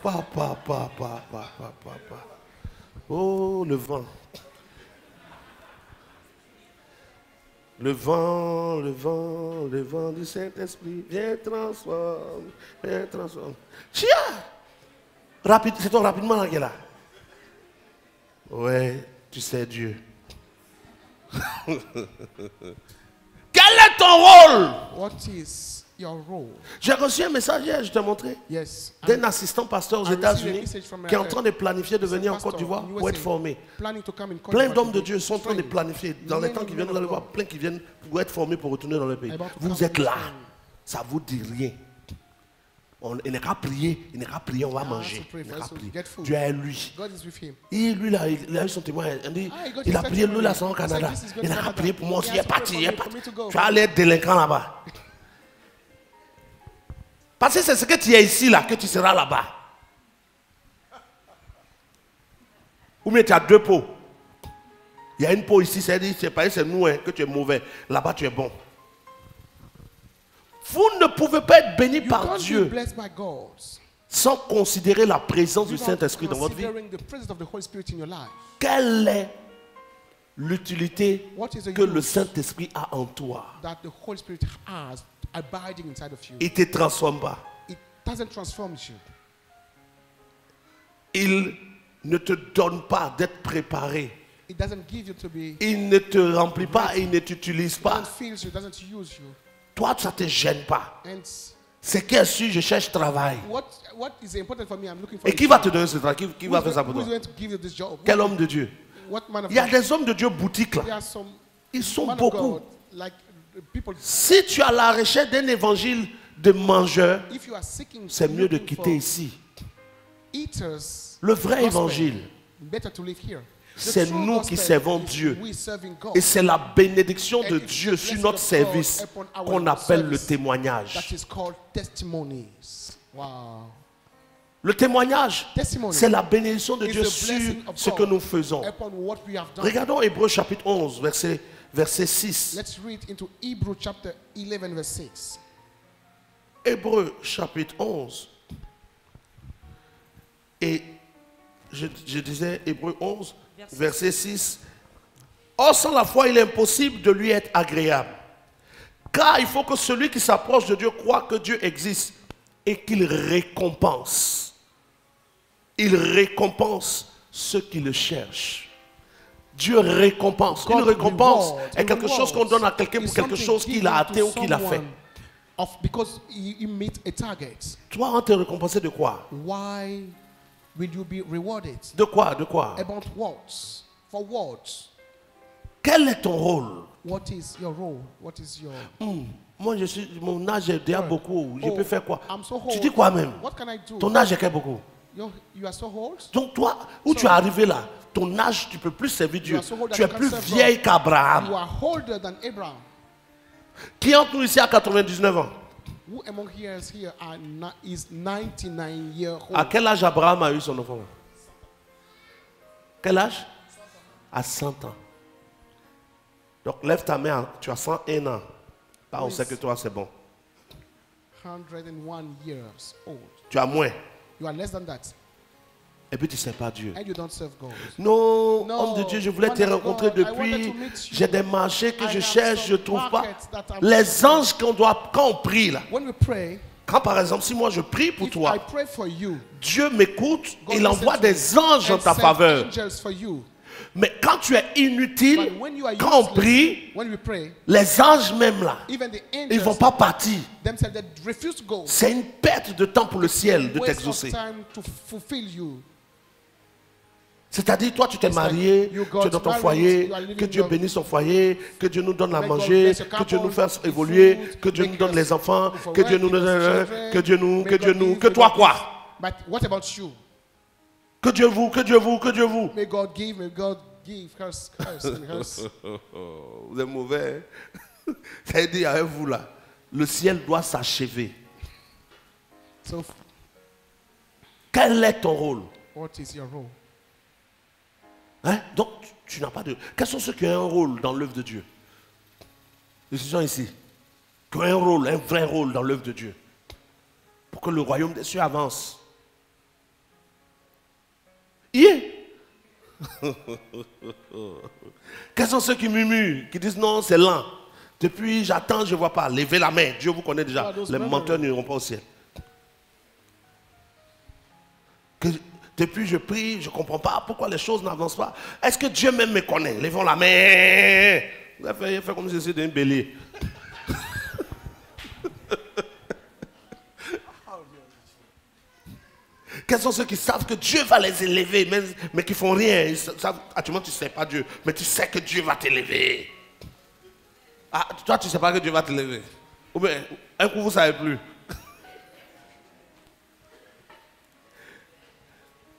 Papa. Oh, le vent. Le vent du Saint-Esprit. Viens transforme. Chia! C'est toi rapidement là qui est là. Ouais, tu sais Dieu. Quel est ton rôle? What is your role? J'ai reçu un message hier, je t'ai montré, d'un assistant pasteur aux États-Unis qui est en train de planifier de venir en Côte d'Ivoire pour être formé. Plein d'hommes de Dieu sont en train de planifier. Dans les temps qui viennent, vous allez voir plein qui viennent pour être formés pour retourner dans le pays. Vous êtes là, ça ne vous dit rien. Il n'est qu'à prier, on va manger. Dieu est lui. Et lui, là, il a eu son témoin. Il a prié, lui, là, c'est au Canada. Il n'a qu'à prier pour moi aussi. Il est parti. Tu vas aller être délinquant là-bas. Parce que c'est ce que tu es ici, là, que tu seras là-bas. Ou bien tu as deux peaux. Il y a une peau ici, c'est nous hein, que tu es mauvais. Là-bas, tu es bon. Vous ne pouvez pas être béni par Dieu sans considérer la présence du Saint-Esprit dans votre vie. Quelle est l'utilité que le Saint-Esprit a en toi? Il ne te transforme pas. Il ne te donne pas d'être préparé. Il ne te remplit pas, il ne t'utilise pas. Toi, ça ne te gêne pas. C'est qu'est sûr, je cherche travail. Et qui va te donner ce travail? Qui va faire ça pour toi? Quel homme de Dieu? Il y a des hommes de Dieu boutiques là. Ils sont beaucoup. Si tu as la recherche d'un évangile de mangeur, c'est mieux de quitter ici. Le vrai évangile, c'est nous qui servons Dieu. Et c'est la bénédiction de Dieu sur notre service qu'on appelle le témoignage. Le témoignage, c'est la bénédiction de Dieu sur ce que nous faisons. Regardons Hébreux chapitre 11, verset 6. Hébreux chapitre 11. Et je disais Hébreux 11, verset 6. Or, sans la foi, il est impossible de lui être agréable. Car il faut que celui qui s'approche de Dieu croit que Dieu existe et qu'il récompense. Il récompense ceux qui le cherchent. Dieu récompense. Une récompense est quelque chose qu'on donne à quelqu'un pour quelque chose qu'il a atteint ou qu'il a fait. Toi, on te récompensé de quoi? Why will you be rewarded? De quoi? De quoi? About what? For what? Quel est ton rôle? What is your role? What is your... Moi, mon âge est déjà beaucoup. Je peux faire quoi? Tu dis quoi même? What can I do? Ton âge est beaucoup. You are so old? Donc toi, où tu es arrivé là, ton âge, tu ne peux plus servir Dieu. Tu es plus vieille qu'Abraham. You are older than Abraham. Qui entre nous ici à 99 ans? Who among here is 99 years old? À quel âge Abraham a eu son enfant? Quel âge? À 100 ans. Donc lève ta main, tu as 101 ans. Là on sait que toi c'est bon. 101 years old. Tu as moins. You are less than that. Et puis tu ne sais pas Dieu. And you don't serve God. Non, homme de Dieu, je voulais te rencontrer depuis. J'ai des marchés que je cherche, je ne trouve pas. Les anges quand on prie là. When we pray, quand par exemple, si moi je prie pour toi, Dieu m'écoute, il envoie des anges en ta faveur. Mais quand tu es inutile, quand on prie, les anges même là, ils ne vont pas partir. C'est une perte de temps pour le ciel de t'exaucer. C'est-à-dire, toi, tu t'es marié, tu es dans ton foyer, que Dieu bénisse ton foyer, que Dieu nous donne à manger, que Dieu nous fasse évoluer, que Dieu nous donne les enfants, que Dieu nous donne, que toi quoi? Que Dieu vous. May God give, curse. Vous êtes mauvais. Ça veut dire avec vous là, le ciel doit s'achever. Quel est ton rôle? What is your role? Hein? Donc, tu n'as pas de... Quels sont ceux qui ont un rôle dans l'œuvre de Dieu? Ils sont ici. Qui ont un rôle, un vrai rôle dans l'œuvre de Dieu. Pour que le royaume des cieux avance. Quels sont ceux qui murmurent, qui disent non, c'est lent. Depuis, j'attends, je ne vois pas. Levez la main. Dieu vous connaît déjà. Les menteurs n'iront pas au ciel. Depuis, je prie, je ne comprends pas pourquoi les choses n'avancent pas. Est-ce que Dieu même me connaît? Levons la main. Vous avez fait comme si c'était un bélier. Quels sont ceux qui savent que Dieu va les élever, mais qui ne font rien? Actuellement, tu ne sais pas Dieu, mais tu sais que Dieu va t'élever. Ah, toi, tu ne sais pas que Dieu va t'élever. Ou bien, un coup, vous ne savez plus.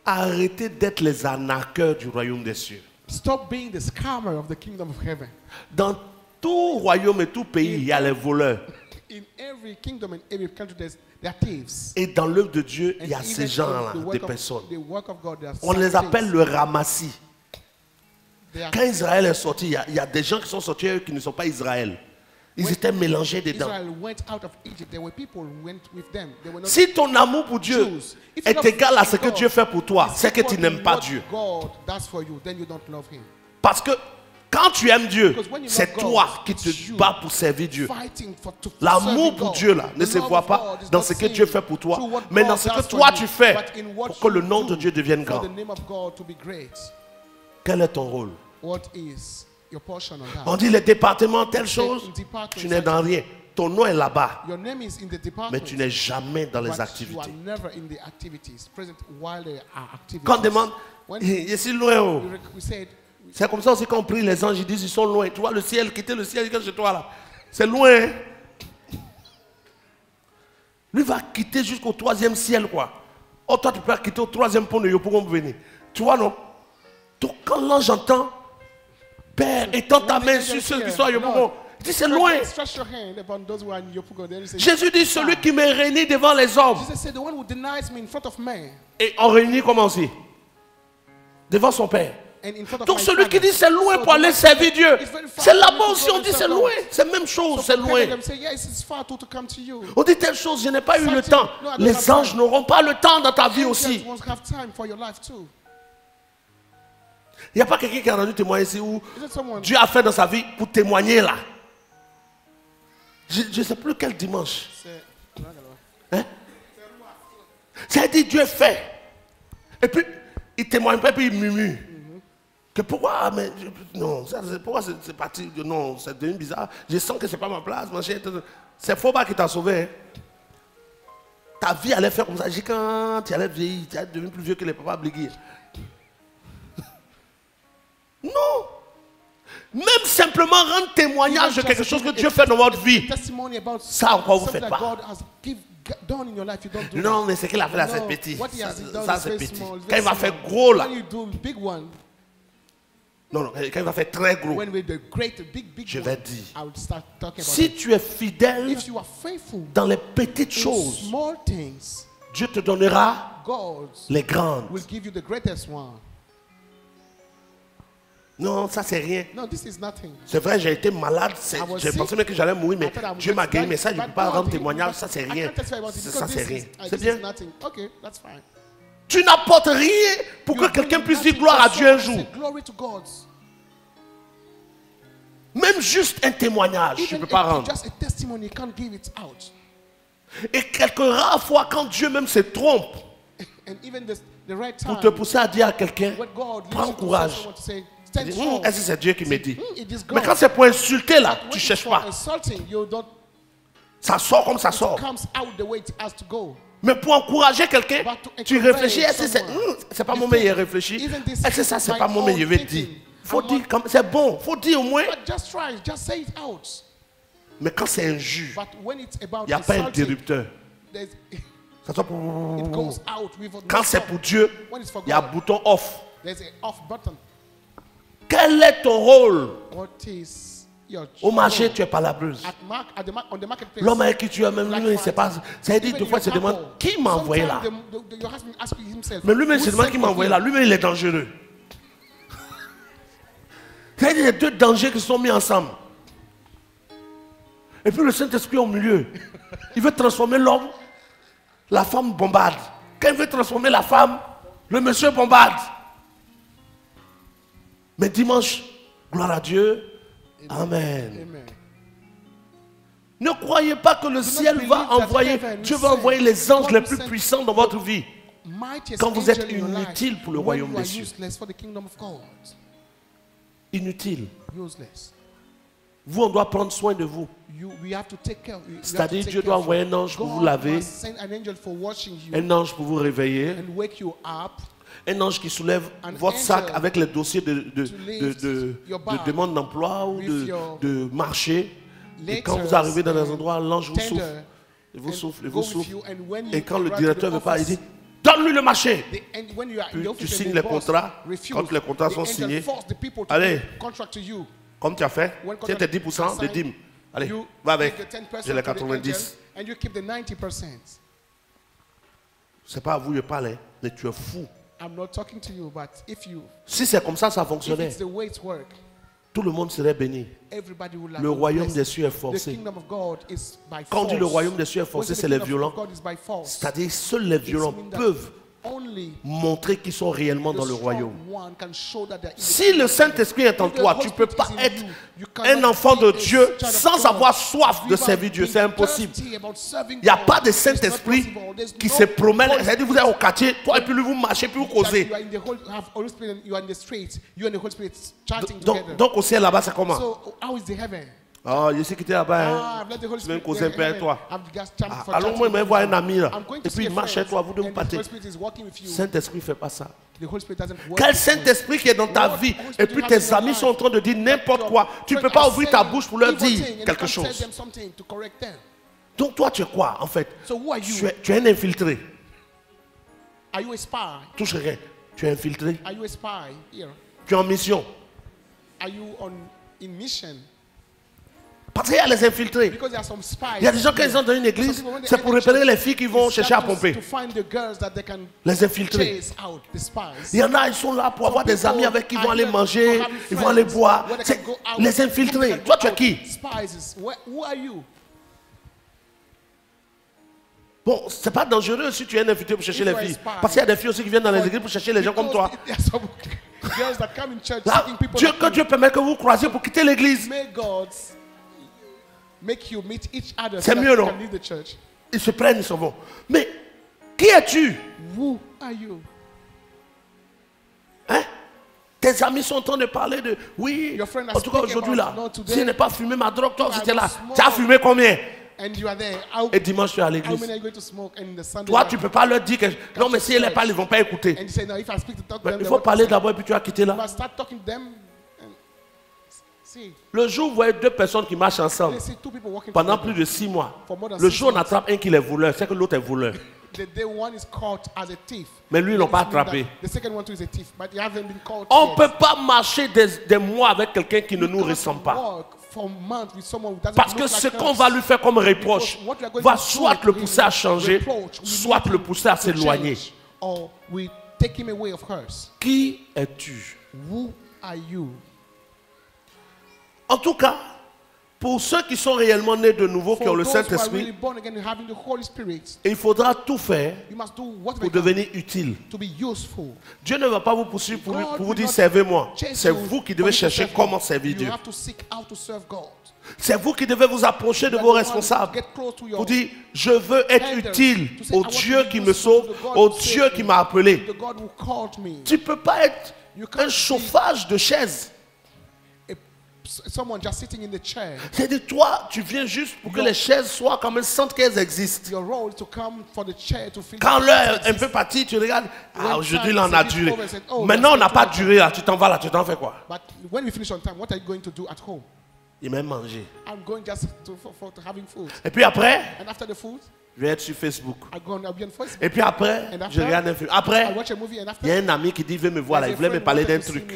Arrêtez d'être les arnaqueurs du royaume des cieux. Stop being the scammer of the kingdom of heaven. Dans tout royaume et tout pays, il y a les voleurs. In every kingdom and every country, there are thieves. Et dans l'œuvre de Dieu, il y a ces gens-là, des personnes. On les appelle le ramassis. Quand Israël est sorti, il y a des gens qui sont sortis qui ne sont pas Israël. Ils étaient mélangés dedans. Si ton amour pour Dieu est égal à ce que Dieu fait pour toi, c'est que tu n'aimes pas Dieu. Parce que quand tu aimes Dieu, c'est toi qui te bats pour servir Dieu. L'amour pour Dieu là ne se voit pas dans ce que Dieu fait pour toi, mais dans ce que toi tu fais pour que le nom de Dieu devienne grand. Quel est ton rôle? On dit le département, telle chose, tu n'es dans rien. Ton nom est là-bas, mais tu n'es jamais dans les activités. Quand on demande, je suis loin. C'est comme ça aussi qu'on prie, les anges ils disent ils sont loin. Tu vois le ciel, quitter le ciel chez toi là. C'est loin. Lui va quitter jusqu'au 3e ciel quoi. Oh toi tu peux quitter au 3e pont de Yopougon pour venir. Tu vois non? Donc quand l'ange entend, Père, étends ta main sur ceux qui sont à Yopougon. Il dit c'est loin. Jésus dit celui qui me réunit devant les hommes. Et on réunit comment aussi? Devant son Père. Donc celui qui dit c'est loin pour aller servir Dieu, c'est là-bas aussi on dit c'est loin. C'est la même chose, c'est loin. On dit telle chose, je n'ai pas eu le temps. Les anges n'auront pas le temps dans ta vie aussi. Il n'y a pas quelqu'un qui a rendu témoin ici où Dieu a fait dans sa vie pour témoigner là. Je ne sais plus quel dimanche. Hein? C'est-à-dire Dieu fait. Et puis il témoigne pas et puis il murmure. Que pourquoi, mais non, pourquoi c'est parti, non, c'est devenu bizarre. Je sens que c'est pas ma place, c'est faux pas qui t'a sauvé. Hein. Ta vie allait faire comme ça. Quand tu allais vieillir, tu allais devenir plus vieux que les papas obligés. Non. Même simplement rendre témoignage de quelque chose que Dieu fait dans votre vie. Ça encore vous ne faites pas. Non, mais c'est qu'il a fait là, c'est petit. Ça c'est petit. Quand il va faire gros là. Non, non, quand il va faire très gros, when with the great, big je vais dire, I will start talking about si it. tu es fidèle If you are faithful dans les petites in choses, small things, Dieu te donnera God les grandes. will give you the greatest one. Non, ça c'est rien. No, this is nothing. C'est vrai, j'ai été malade, was j'ai sick. pensé même que j'allais mourir, mais I thought I would Dieu m'a get guéri, back, mais ça je ne but peux pas God rendre did- témoignage, ça c'est I rien. can't testify about it because Ça c'est this rien. is- C'est this bien. is nothing. Okay, that's fine. Tu n'apportes rien pour que You quelqu'un bring puisse dire nothing, gloire à just Dieu un say jour. glory to God. Même juste un témoignage, je ne Even peux pas rendre. just a testimony, you can't give it out. Et quelques rares fois, quand Dieu même se trompe And even the right time, pour te pousser à dire à quelqu'un, when God leads prends you to courage. someone to say, Tu stand dis, strong. est-ce que c'est Dieu qui me dit? It is Mais God. quand c'est pour insulter là, When tu ne it's cherches for pas. insulting, you don't. Ça sort comme ça It sort. comes out the way it has to go. Mais pour encourager quelqu'un, But to tu encourage réfléchis, est-ce que someone, c'est pas you mon think, meilleur réfléchi? isn't this Est-ce que ça, c'est my pas mon meilleur, je vais own dire. thinking? Faut I'm dire, comme c'est bon, faut dire au moins. But just try, just say it out. Mais quand c'est injure, But when it's about il n'y a pas insulting, interrupteur. there's- Ça soit it goes out with a Quand c'est pour Dieu, When it's for il y a un God, bouton off. there's an off button. Quel est ton rôle? What is your Au marché, role? tu es palabreuse. On the marketplace. L'homme avec qui tu es, même lui, il sait pas. Ça veut dire, Even deux fois, il se your demande couple, qui m'a envoyé là. sometimes your husband asks himself, Mais lui-même, il who se demande sent qui m'a for envoyé him? là. Lui-même, il est dangereux. C'est les deux dangers qui sont mis ensemble. Et puis le Saint-Esprit au milieu. Il veut transformer l'homme. La femme bombarde. Quand il veut transformer la femme, le monsieur bombarde. Mais dimanche, gloire à Dieu. Amen. Amen. Ne croyez pas que le ciel va envoyer, Dieu va envoyer les anges les plus puissants dans votre vie. Mightiest Quand vous êtes angel in your life, inutile pour le when royaume you are des cieux. useless for the kingdom of God. Inutile. Useless. Vous, on doit prendre soin de vous. We have to take care. We have C'est-à-dire, to take Dieu care doit of envoyer you. un ange pour vous God laver, must send an angel for washing you un ange pour vous réveiller, and wake you up. un ange qui soulève An votre sac angel avec les dossiers de lift your bag demande d'emploi ou with your de marché. Et quand vous letters arrivez dans les and endroits, l'ange vous tender souffle. Il vous and souffle, il go vous with souffle. you, and when you Et quand le arrive to directeur the veut pas, il office, dit, donne-lui le marché. when you are in Puis the tu office and signes the les boss contrats. refuse, Quand les contrats the sont angel signés, force the people to allez. give contract to you. Comme tu as fait, When tiens tes contract 10% de assigned, dîmes. Allez, you va avec. give the 10% J'ai les to the angel 90. and you keep the 90%. C'est pas à vous de parler, mais tu es fou. I'm not talking to you, but Si c'est comme ça if fonctionnait, it's the way it works, tout le monde serait béni. everybody will have Le been royaume blessed. des cieux est The forcé. kingdom of God is by Quand on dit le force. royaume des cieux est When forcé, the c'est les kingdom of violents. God is by force, C'est-à-dire, seuls les violents mean that peuvent only montrer qu'ils sont réellement the dans le strong royaume. one can show that they're in the Si kingdom le of God. Saint-Esprit est en If the toi, Holy tu ne peux Spirit pas is in être you, you un cannot enfant be de a Dieu child of sans God avoir soif de without servir Dieu. being C'est impossible. thirsty about serving Il n'y a God. pas de It's not Saint-Esprit possible. There's qui no se promène. Holy C'est-à-dire, vous êtes au quartier, toi et puis lui, vous marchez, puis vous that causez. you are in the whole, have Holy Spirit and you are in the streets. You and the Holy Spirit chanting together. Donc au ciel là-bas, c'est comment? So how is the heaven? Oh, je sais qui était là-bas. Hein. I've let the Holy Tu viens Spirit causer un peu avec toi. I've just chant for Allons, chanting moi, je vais with voir you. un ami là. I'm going Et to puis see il a marche friend, avec toi, vous deux and vous the partez. Holy Spirit is walking with you. Saint-Esprit ne fait pas ça. The Holy Spirit doesn't work Quel with you. Saint-Esprit qui est dans ta vie Holy et Spirit puis you have tes in your amis life. sont en train de dire n'importe quoi. Tu ne peux pas ouvrir ta bouche pour leur dire quelque chose. Donc toi tu es quoi en fait? So who are you? Tu es un infiltré. Are you a spy? Touche rien. Tu es infiltré. Are you a spy here? Tu es en mission. Are you in mission? Parce qu'il y a les infiltrés. Because there are some spies. Il y a des gens qui sont dans une église, c'est pour repérer les filles qui vont chercher à pomper. To find the girls that they can Les infiltrés. chase out, the spies. Il y en a, ils sont là pour avoir des amis avec qui ils vont aller manger, ils vont aller boire. C'est les infiltrés. Toi, tu es qui? Spies. Who are you? Bon, c'est pas dangereux si tu es un infiltré pour chercher les filles. Parce qu'il y a des filles aussi qui viennent dans les églises pour chercher les gens comme toi. There are some girls that come in church Là, seeking people. que Dieu permet que vous croisiez pour quitter l'église. May God make you meet each other. C'est so that mieux, you non? can leave the church. Ils se prennent, ils s'en vont. Mais qui es-tu? Who are you? Hein? Tes amis sont en train de parler de... Oui, Your friend has en tout cas spoken aujourd'hui là, about, no, today, si je n'ai pas fumé ma drogue, toi I c'était là. don't Tu as smoke. fumé combien? And you are there. Et dimanche tu es à How many l'église. are you going to smoke? And the Sunday. Toi tu ne peux pas leur dire que... Non mais si elle n'est pas, ils ne vont pas écouter. And you say, no, if I speak to talk to Mais them, il they faut won't parler listen. d'abord et puis tu vas quitter là. But start talking to them. And see, Le jour où vous voyez deux personnes qui marchent ensemble they see two people walking pendant together plus de 6 mois, for more than le 6 jour où on months. attrape un qui est voleur, c'est que l'autre est voleur. Mais lui, ils l'ont pas attrapé. On ne peut pas marcher des mois avec quelqu'un qui ne nous ressemble pas. Parce que ce qu'on va lui faire comme reproche va soit le pousser à changer, soit le pousser à s'éloigner. Qui es-tu? En tout cas, pour ceux qui sont réellement nés de nouveau, qui ont le Saint-Esprit, il faudra tout faire pour devenir utile. Dieu ne va pas vous poursuivre pour vous dire servez-moi. C'est vous qui devez chercher comment servir Dieu. C'est vous qui devez vous approcher de vos responsables pour dire je veux être utile au Dieu qui me sauve, au Dieu qui m'a appelé. Tu ne peux pas être un chauffage de chaise. Someone just sitting in the chair. C'est-à-dire, toi, tu viens juste pour que les chaises soient quand même sentent qu'elles existent. Your role is to come for the chair to feel. Quand l'heure est un peu partie, tu regardes. Ah, aujourd'hui, là, on a duré. Maintenant, on n'a pas duré. Là. Tu t'en vas là, tu t'en fais quoi? But when we finish on time, what are you going to do at home? Il m'a mangé. I'm going just for having food. Et puis après, and after the food, je vais être sur Facebook. I'll be on Facebook. Et puis après, je regarde un film. Après, il y a un ami qui dit, viens me voir là, il voulait me parler d'un truc.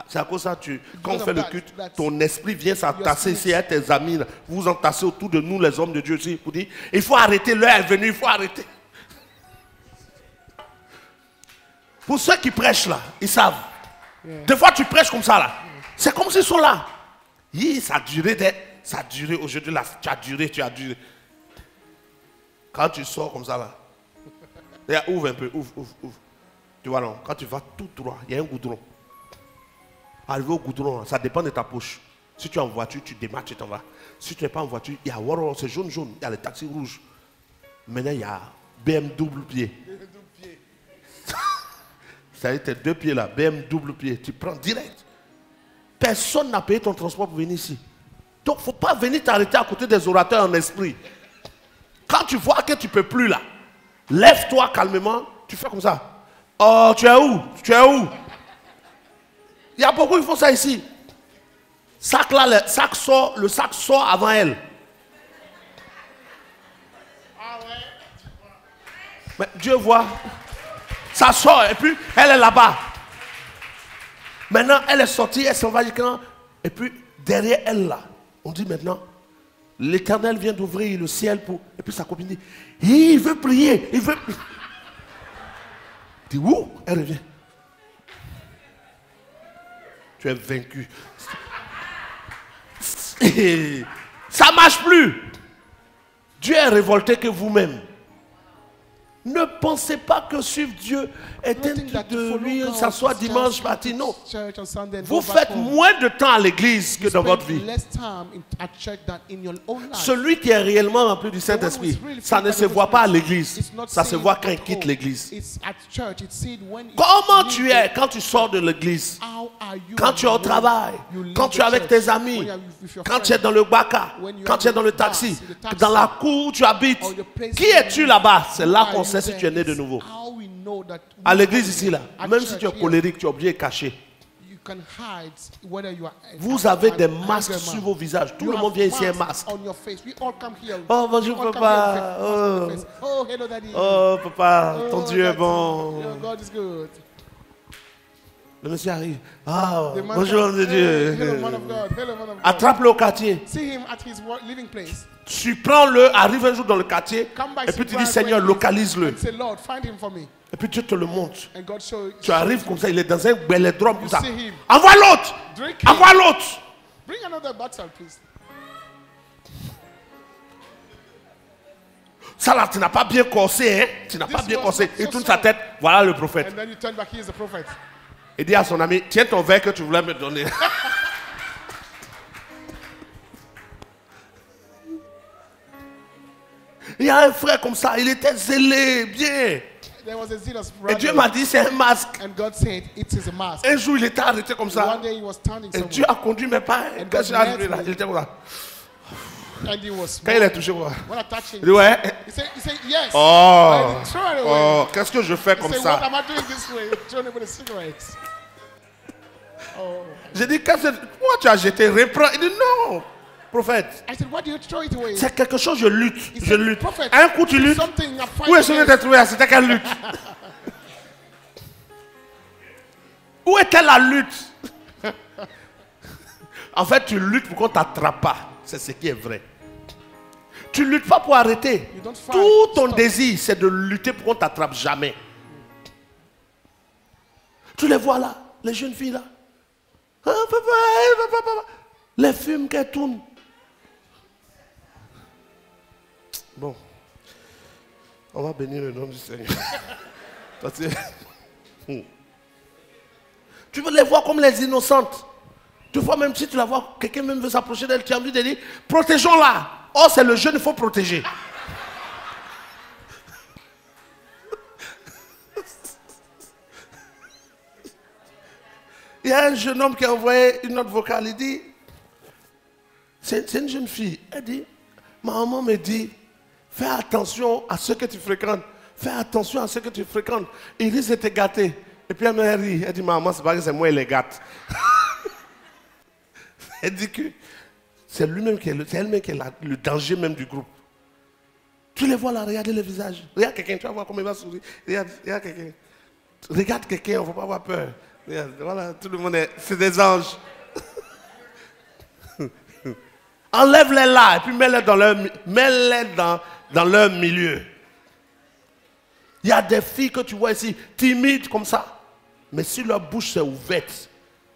C'est à cause de ça, quand on fait le culte, ton esprit vient s'entasser ici à tes amis. Vous vous entassez autour de nous, les hommes de Dieu aussi, pour dire, il faut arrêter, l'heure est venue, il faut arrêter. Pour ceux qui prêchent là, ils savent. Des fois, tu prêches comme ça là. C'est comme s'ils sont là. Ça a duré aujourd'hui là, tu as duré. Quand tu sors comme ça là, ouvre un peu, ouvre. Tu vois non, quand tu vas tout droit, il y a un goudron. Arrivé au goudron, ça dépend de ta poche. Si tu es en voiture, tu démarres, tu t'en vas. Si tu n'es pas en voiture, il y a c'est jaune, il y a les taxis rouges. Maintenant, il y a BM double pied. Ça y est, tes deux pieds là, BM double pied, tu prends direct. Personne n'a payé ton transport pour venir ici. Donc, il ne faut pas venir t'arrêter à côté des orateurs en esprit. Quand tu vois que tu ne peux plus là, lève-toi calmement, tu fais comme ça. Oh, tu es où? Tu es où? Il y a beaucoup qui font ça ici. Sac là, le sac sort avant elle. Mais Dieu voit, ça sort et puis elle est là-bas. Maintenant, elle est sortie, elle s'en va et puis derrière elle là, on dit maintenant, l'Éternel vient d'ouvrir le ciel pour... Et puis sa copine dit, il veut prier, il veut... Dis où? Elle revient. Tu es vaincu. Ça ne marche plus. Dieu est révolté que vous-même. Ne pensez pas que suivre Dieu est un truc de lui, s'asseoir dimanche matin. Non. Vous faites moins de temps à l'église que dans votre vie. Celui qui est réellement rempli du Saint-Esprit, ça ne se voit pas à l'église. Ça se voit quand il quitte l'église. Comment tu es quand tu sors de l'église? Quand tu es au travail? Quand tu es avec tes amis? Quand tu es dans le baka? Quand tu es dans le taxi? Dans la cour où tu habites? Qui es-tu là-bas? C'est là qu'on sait si tu es né de nouveau. À l'église ici là, même si tu es colérique, tu es obligé de cacher. Vous avez des masques sur vos visages. Tout le monde vient ici un masque. Oh bonjour papa. Oh papa, ton Dieu est bon. Le monsieur arrive. Ah, bonjour homme de Dieu. Attrape-le au quartier. Tu prends-le, arrive un jour dans le quartier, et puis tu dis Seigneur, localise-le. Et puis Dieu te le montre. Tu arrives comme ça, il est dans un bélodrome comme ça. Envoie l'autre. Envoie l'autre. Ça là, tu n'as pas bien corsé, hein? Tu n'as pas bien corsé. Il tourne sa tête, voilà le prophète. Et dit à son ami, tiens ton verre que tu voulais me donner. Il y a un frère comme ça, il était zélé, bien. Et Dieu m'a dit, c'est un masque. Un jour, il était arrêté comme ça. Et Dieu a conduit mes pas. Quand j'ai arrivé là, il était comme ça. Quand il est touché, il dit, ouais. Oh, qu'est-ce que je fais comme ça? J'ai dit, pourquoi tu as jeté? Reprends. Il dit, non. Prophète. I said, why do you throw it away? C'est quelque chose, je lutte. He Je said, lutte. Prophet, Un coup, tu luttes. something I fight Où est-ce que against. tu trouvé? C'était quelle lutte? Où était la lutte? En fait, tu luttes pour qu'on ne t'attrape pas. C'est ce qui est vrai. Tu ne luttes pas pour arrêter. Tout ton désir, c'est de lutter pour qu'on ne t'attrape jamais. Tu les vois là, les jeunes filles là. Les films qu'elles tournent. Bon. On va bénir le nom du Seigneur. Tu veux les voir comme les innocentes. Tu vois, même si tu la vois, quelqu'un même veut s'approcher d'elle, tu as envie de dire, protégeons-la. Oh, c'est le jeune, il faut protéger. Il y a un jeune homme qui a envoyé une note vocale, il dit, c'est une jeune fille, elle dit, ma maman me dit, fais attention à ce que tu fréquentes, fais attention à ce que tu fréquentes, il risque de te gâter. Et puis elle me rit, elle dit, maman, c'est pas que c'est moi qui les gâte. Elle dit que c'est elle-même qui est le danger même du groupe. Tu les vois là, regardez le visage. Regarde quelqu'un, tu vas voir comment il va sourire. Regarde quelqu'un. Regarde quelqu'un, on ne va pas avoir peur. Regarde, voilà, tout le monde c'est des anges. Enlève-les là et puis mets-les dans leur milieu. Il y a des filles que tu vois ici, timides comme ça. Mais si leur bouche s'est ouverte,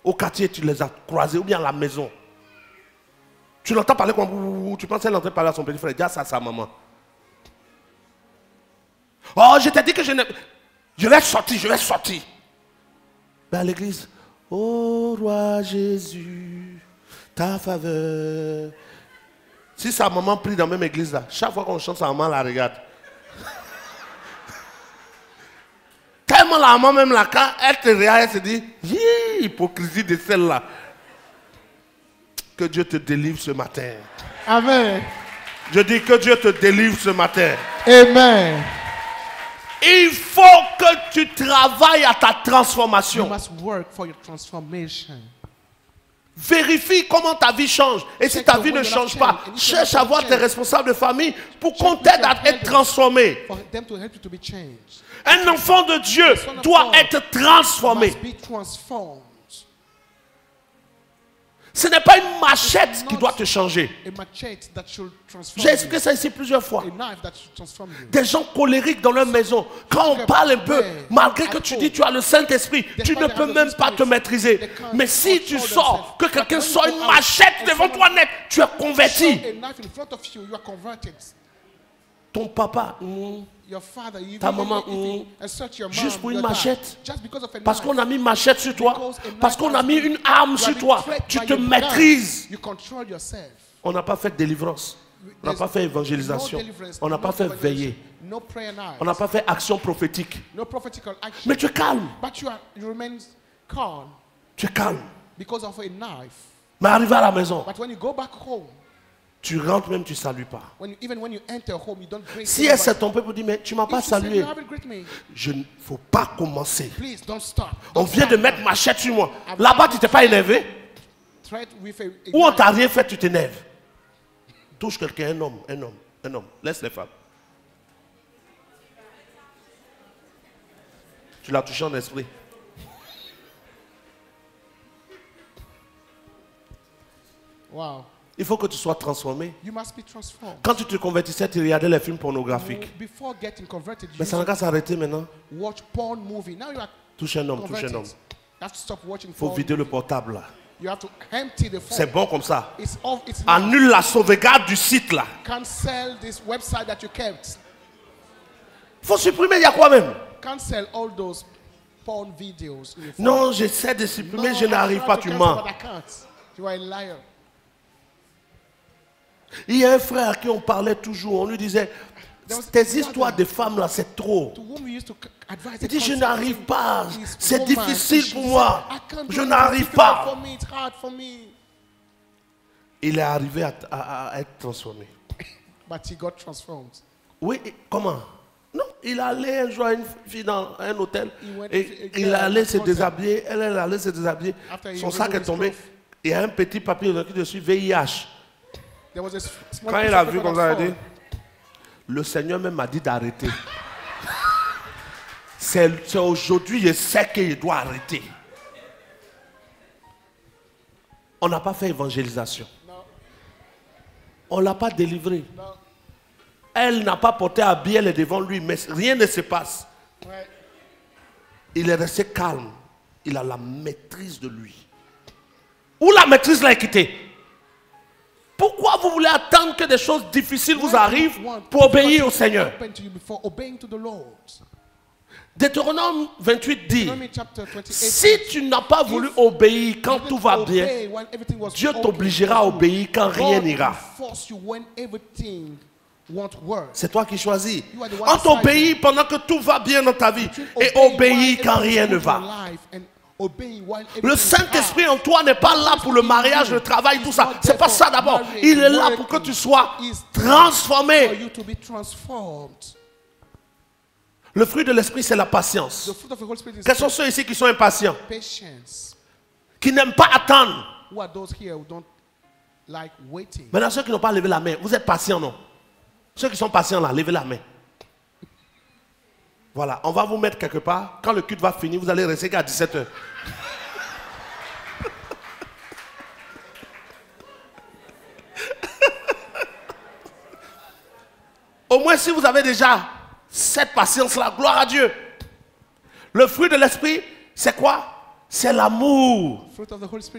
au quartier, tu les as croisées, ou bien à la maison. Tu l'entends parler comme... Tu penses qu'elle est en train de parler à son petit frère. Dis ça à sa maman. Oh, je t'ai dit que je vais sortir. Mais à l'église, oh roi Jésus, ta faveur. Si sa maman prie dans la même église là, chaque fois qu'on chante, sa maman la regarde. Tellement la maman même là, quand elle te regarde, elle se dit, hypocrisie de celle-là. Que Dieu te délivre ce matin. Amen. Je dis que Dieu te délivre ce matin. Amen. Il faut que tu travailles à ta transformation. You must work for your transformation. Vérifie comment ta vie change. Et si ta vie ne change pas, cherche à voir tes responsables de famille pour qu'on t'aide à être transformé. Un enfant de Dieu doit être transformé. Ce n'est pas une machette qui doit te changer. J'ai expliqué ça ici plusieurs fois. Des gens colériques dans leur maison. Quand on parle un peu, malgré que tu dis tu as le Saint-Esprit, tu ne peux même pas te maîtriser. Mais si tu sors, que quelqu'un sort une machette devant toi net, tu es converti. Ton papa, ta maman, juste pour une machette, parce qu'on a mis machette sur toi, parce qu'on a mis une arme sur toi, tu te maîtrises. On n'a pas fait de délivrance, on n'a pas fait évangélisation, on n'a pas fait veiller, on n'a pas fait action prophétique. Mais tu es calme. Tu es calme. Mais arrivé à la maison, tu rentres même, tu ne salues pas. Si elle s'est trompée pour dire, mais tu ne m'as pas salué. Il ne faut pas commencer. On vient de mettre machette sur moi. Là-bas, tu n'étais pas énervé. Ou on t'a rien fait, tu t'énerves. Touche quelqu'un, un homme. Laisse les femmes. Tu l'as touché en esprit. Wow. Il faut que tu sois transformé. Quand tu te convertissais, tu regardais les films pornographiques. Mais ça n'a qu'à s'arrêter maintenant. Touche un homme. Il faut vider le portable là. C'est bon comme ça. Annule la sauvegarde du site là. Il faut supprimer, il y a quoi même? Non, j'essaie de supprimer, je n'arrive pas, tu mens. Il y a un frère à qui on parlait toujours, on lui disait, tes histoires de femmes là, c'est trop. Il dit, je n'arrive pas, c'est difficile pour moi, je n'arrive pas. Il est arrivé à être transformé. Oui, comment? Non, il allait un jour à une fille dans un hôtel, et il allait se déshabiller, elle allait se déshabiller, son sac est tombé, il y a un petit papier dessus, VIH. Quand il a vu comme ça, il a dit, le Seigneur même m'a dit d'arrêter. C'est aujourd'hui, je sais qu'il doit arrêter. On n'a pas fait évangélisation. On ne l'a pas délivré. Elle n'a pas porté à bien les devant lui, mais rien ne se passe. Il est resté calme. Il a la maîtrise de lui. Où la maîtrise l'a quitté? Pourquoi vous voulez attendre que des choses difficiles vous arrivent pour obéir au Seigneur? Deutéronome 28 dit, si tu n'as pas voulu obéir quand tout va bien, Dieu t'obligera à obéir quand rien n'ira. C'est toi qui choisis. Entre obéir pendant que tout va bien dans ta vie et obéir quand rien ne va. Le Saint-Esprit en toi n'est pas là pour le mariage, le travail, tout ça. C'est pas ça d'abord. Il est là pour que tu sois transformé. Le fruit de l'esprit, c'est la patience. Quels sont ceux ici qui sont impatients? Qui n'aiment pas attendre. Maintenant, ceux qui n'ont pas levé la main, vous êtes patients, non? Ceux qui sont patients là, levez la main. Voilà, on va vous mettre quelque part. Quand le culte va finir, vous allez rester à 17h. Au moins, si vous avez déjà cette patience-là, gloire à Dieu. Le fruit de l'esprit, c'est quoi? C'est l'amour.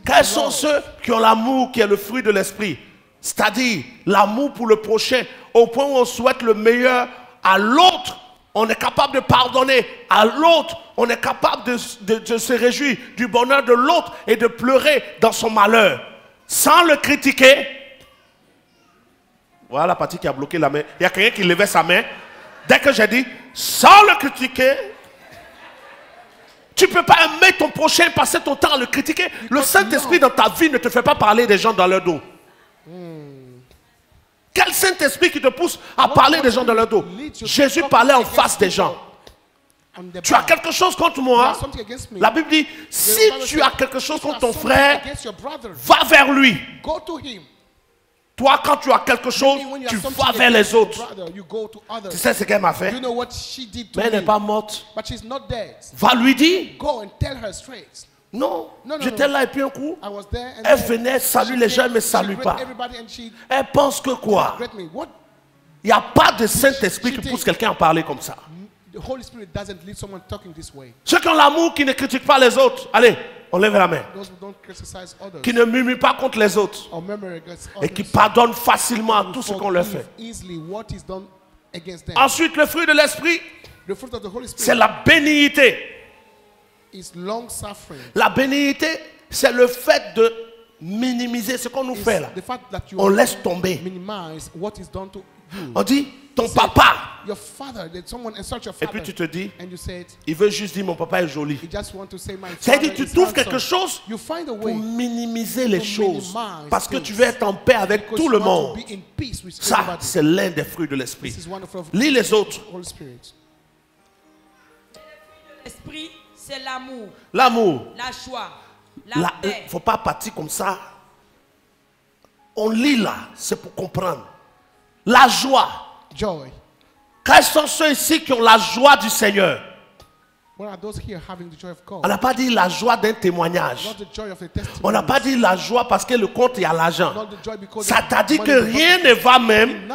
Quels sont ceux qui ont l'amour qui est le fruit de l'esprit? C'est-à-dire l'amour pour le prochain, au point où on souhaite le meilleur à l'autre. On est capable de pardonner à l'autre. On est capable de se réjouir du bonheur de l'autre et de pleurer dans son malheur. Sans le critiquer. Voilà la partie qui a bloqué la main. Il y a quelqu'un qui levait sa main. Dès que j'ai dit, sans le critiquer, tu ne peux pas aimer ton prochain, passer ton temps à le critiquer. Le Saint-Esprit dans ta vie ne te fait pas parler des gens dans leur dos. Quel Saint-Esprit qui te pousse à parler des gens dans leur dos? Jésus parlait en face des gens. Tu as quelque chose contre moi? La Bible dit, si tu as quelque chose contre ton frère, va vers lui. Toi, quand tu as quelque chose, tu vas vers les autres. Tu sais ce qu'elle m'a fait? Mais elle n'est pas morte. Va lui dire. Non, j'étais là et puis un coup, elle venait, salue les gens, elle ne me salue pas. Elle pense que quoi? Il n'y a pas de Saint-Esprit qui pousse quelqu'un à parler comme ça. Ceux qui ont l'amour, qui ne critiquent pas les autres, allez, on lève la main. Qui ne murmurent pas contre les autres. Et qui pardonnent facilement à tout ce qu'on leur fait. Ensuite, le fruit de l'esprit, c'est la bénignité. La bénignité, c'est le fait de minimiser ce qu'on nous fait là. On laisse tomber. On dit, ton papa. Et puis tu te dis, il veut juste dire mon papa est joli. C'est-à-dire que tu trouves quelque chose pour minimiser les choses. Parce que tu veux être en paix avec tout le monde. Ça, c'est l'un des fruits de l'esprit. Lis les autres. L'esprit, c'est l'amour. L'amour. La joie. La paix. Il ne faut pas partir comme ça. On lit là, c'est pour comprendre. La joie. Joy. Quels sont ceux ici qui ont la joie du Seigneur? What are those here having the joy of God? On n'a pas dit la joie d'un témoignage. Not the joy of a testimony. On n'a pas dit la joie parce que le compte il y a l'argent. Ça t'a dit que rien ne va même,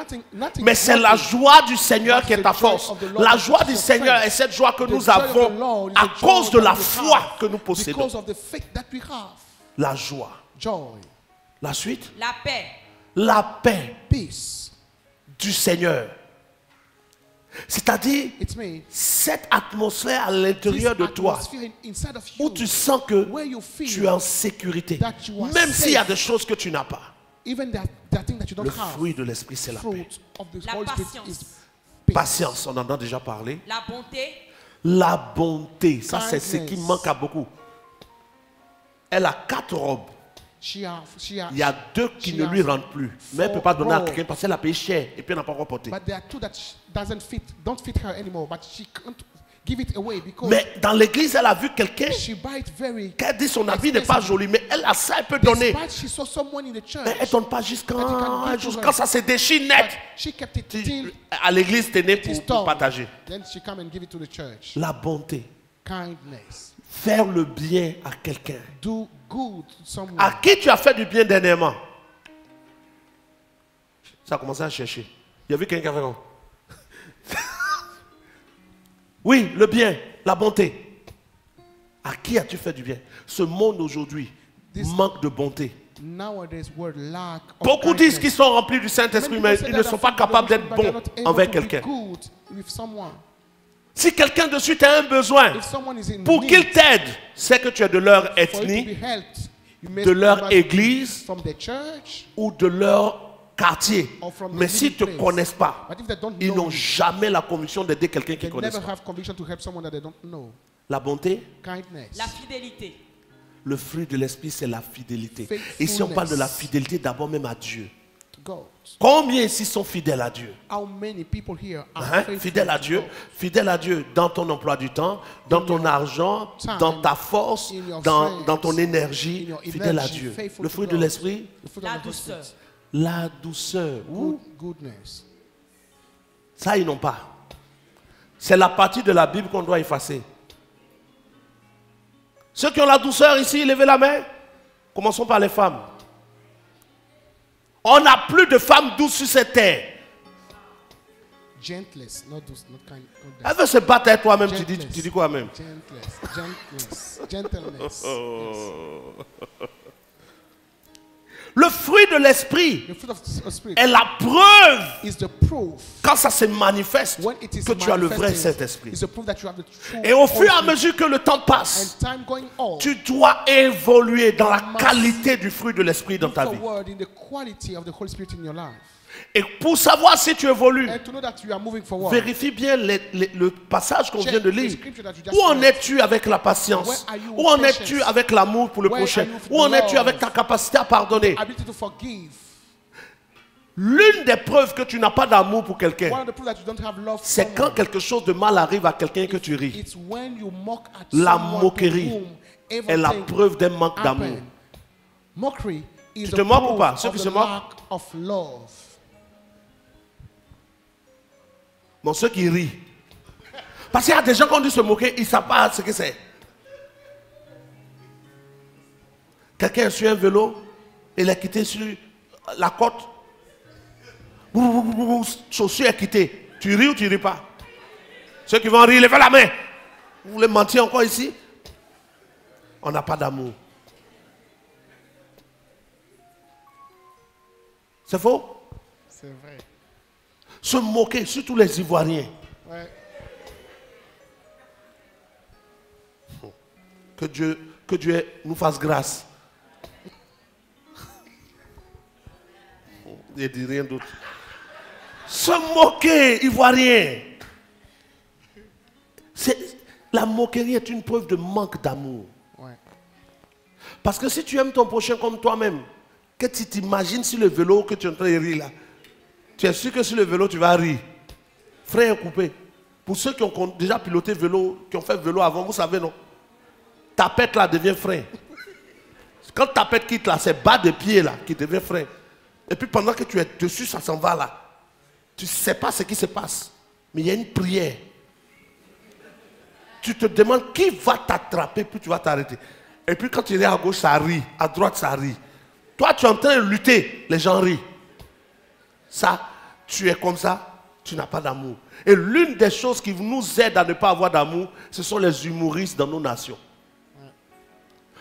mais c'est la joie du Seigneur qui est ta force. La joie du Seigneur est cette joie que nous avons à cause de la foi que nous possédons. La joie. Joy. La suite? La paix. La paix. Peace. Du Seigneur. C'est-à-dire cette atmosphère à l'intérieur de toi où tu sens que tu es en sécurité, même s'il y a des choses que tu n'as pas. Le fruit de l'esprit, c'est la paix. La patience. Patience, on en a déjà parlé. La bonté. La bonté, ça c'est ce qui manque à beaucoup. Elle a 4 robes. Il y a 2 qui ne lui rentrent plus. Mais elle ne peut pas donner à quelqu'un parce qu'elle a payé cher et puis elle n'a pas encore porté. give it away because mais dans l'église, elle a vu quelqu'un qui a dit son habit n'est pas joli, mais elle a ça, elle peut donner. She saw someone in the church, mais elle ne donne pas jusqu'à ça se déchire net. She kept it till à l'église, tu es né pour partager. Then she come and give it to the church. La bonté. Kindness. Faire le bien à quelqu'un. Do good to someone. À qui tu as fait du bien dernièrement? Ça a commencé à chercher. Il y a vu quelqu'un qui a fait oui, le bien, la bonté. À qui as-tu fait du bien? Ce monde aujourd'hui manque de bonté. Beaucoup disent qu'ils sont remplis du Saint-Esprit, mais ils ne sont pas capables d'être bons envers quelqu'un. Si quelqu'un de suite a un besoin, pour qu'il t'aide, c'est que tu es de leur ethnie, de leur église ou de leur quartier. Mais s'ils ne te connaissent pas, ils n'ont jamais la conviction d'aider quelqu'un qui ne connaît pas. La bonté, la fidélité. Le fruit de l'esprit, c'est la fidélité. Et si on parle de la fidélité, d'abord même à Dieu. Combien ici sont fidèles à Dieu? Fidèles à Dieu, fidèles à Dieu dans ton emploi du temps, dans ton argent, dans ta force, dans ton énergie, fidèle à Dieu. Le fruit de l'esprit, la douceur. La douceur. Goodness. Ça, ils n'ont pas. C'est la partie de la Bible qu'on doit effacer. Ceux qui ont la douceur ici, levez la main. Commençons par les femmes. On n'a plus de femmes douces sur cette terre. Gentless, not douce, not kind. Elle veut se battre avec toi-même. Tu dis quoi même? Gentleness. Le fruit de l'esprit est la preuve quand ça se manifeste que tu as le vrai Saint-Esprit. Et au fur et à mesure que le temps passe, tu dois évoluer dans la qualité du fruit de l'esprit dans ta vie. Et pour savoir si tu évolues, vérifie bien le passage qu'on vient de lire. Où en es-tu avec la patience? Où en es-tu avec l'amour pour le prochain? Où en es-tu avec ta capacité à pardonner? L'une des preuves que tu n'as pas d'amour pour quelqu'un, c'est quand quelque chose de mal arrive à quelqu'un que tu ris. La moquerie est la preuve d'un manque d'amour. Tu te moques ou pas? Ceux qui se moquent? Bon, ceux qui rient. Parce qu'il y a des gens qui ont dû se moquer, ils ne savent pas ce que c'est. Quelqu'un est sur un vélo, il est quitté sur la côte. Chaussure est quittée. Tu ris ou tu ne ris pas? Ceux qui vont rire, levez la main. Vous voulez mentir encore ici? On n'a pas d'amour. C'est faux? C'est vrai. Se moquer, surtout les Ivoiriens. Ouais. Que Dieu nous fasse grâce. Il ne dit rien d'autre. Se moquer, Ivoirien. La moquerie est une preuve de manque d'amour. Ouais. Parce que si tu aimes ton prochain comme toi-même, que tu t'imagines sur le vélo que tu es en train de rire là, tu es sûr que sur le vélo, tu vas rire. Frein coupé. Pour ceux qui ont déjà piloté vélo, qui ont fait vélo avant, vous savez, non? Tapette là devient frein. Quand tapette quitte là, c'est bas de pied là qui devient frein. Et puis pendant que tu es dessus, ça s'en va là. Tu ne sais pas ce qui se passe. Mais il y a une prière. Tu te demandes qui va t'attraper, puis tu vas t'arrêter. Et puis quand tu es à gauche, ça rit. À droite, ça rit. Toi, tu es en train de lutter, les gens rient. Ça, tu es comme ça, tu n'as pas d'amour. Et l'une des choses qui nous aide à ne pas avoir d'amour, ce sont les humoristes dans nos nations.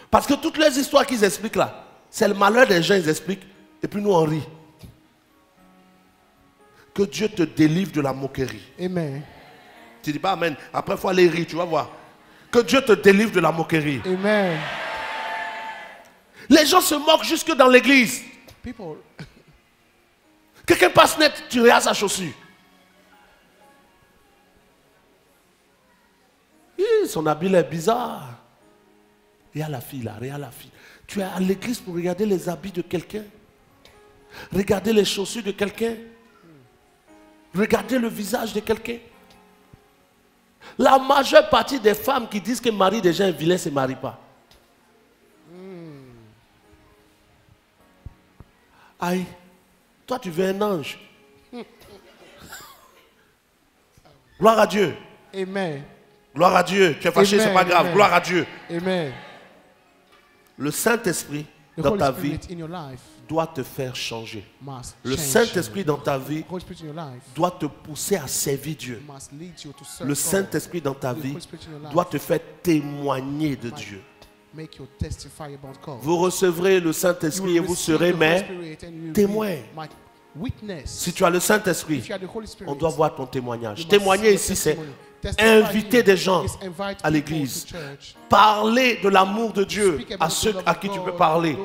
Parce que toutes les histoires qu'ils expliquent là, c'est le malheur des gens, ils expliquent, et puis nous on rit. Que Dieu te délivre de la moquerie. Amen. Tu dis pas amen. Après, il faut aller rire, tu vas voir. Que Dieu te délivre de la moquerie. Amen. Les gens se moquent jusque dans l'église. People. Quelqu'un passe net, tu regardes sa chaussure. Son habit est bizarre. Regarde la fille là, regarde la fille. Tu es à l'église pour regarder les habits de quelqu'un. Regarder les chaussures de quelqu'un. Regarder le visage de quelqu'un. La majeure partie des femmes qui disent que le mari déjà est vilain ne se marient pas. Aïe, toi tu veux un ange. Gloire à Dieu. Amen. Gloire à Dieu. Tu es fâché, c'est pas grave. Amen. Gloire à Dieu. Amen. Le Saint-Esprit dans ta vie doit te faire changer. Le Saint-Esprit dans ta vie doit te pousser à servir Dieu. Le Saint-Esprit dans ta vie doit te faire témoigner de Dieu. Vous recevrez le Saint-Esprit et vous serez mes témoins. Si tu as le Saint-Esprit, on doit voir ton témoignage. Témoigner ici, c'est inviter des gens à l'église. Parler de l'amour de Dieu à ceux à qui tu peux parler.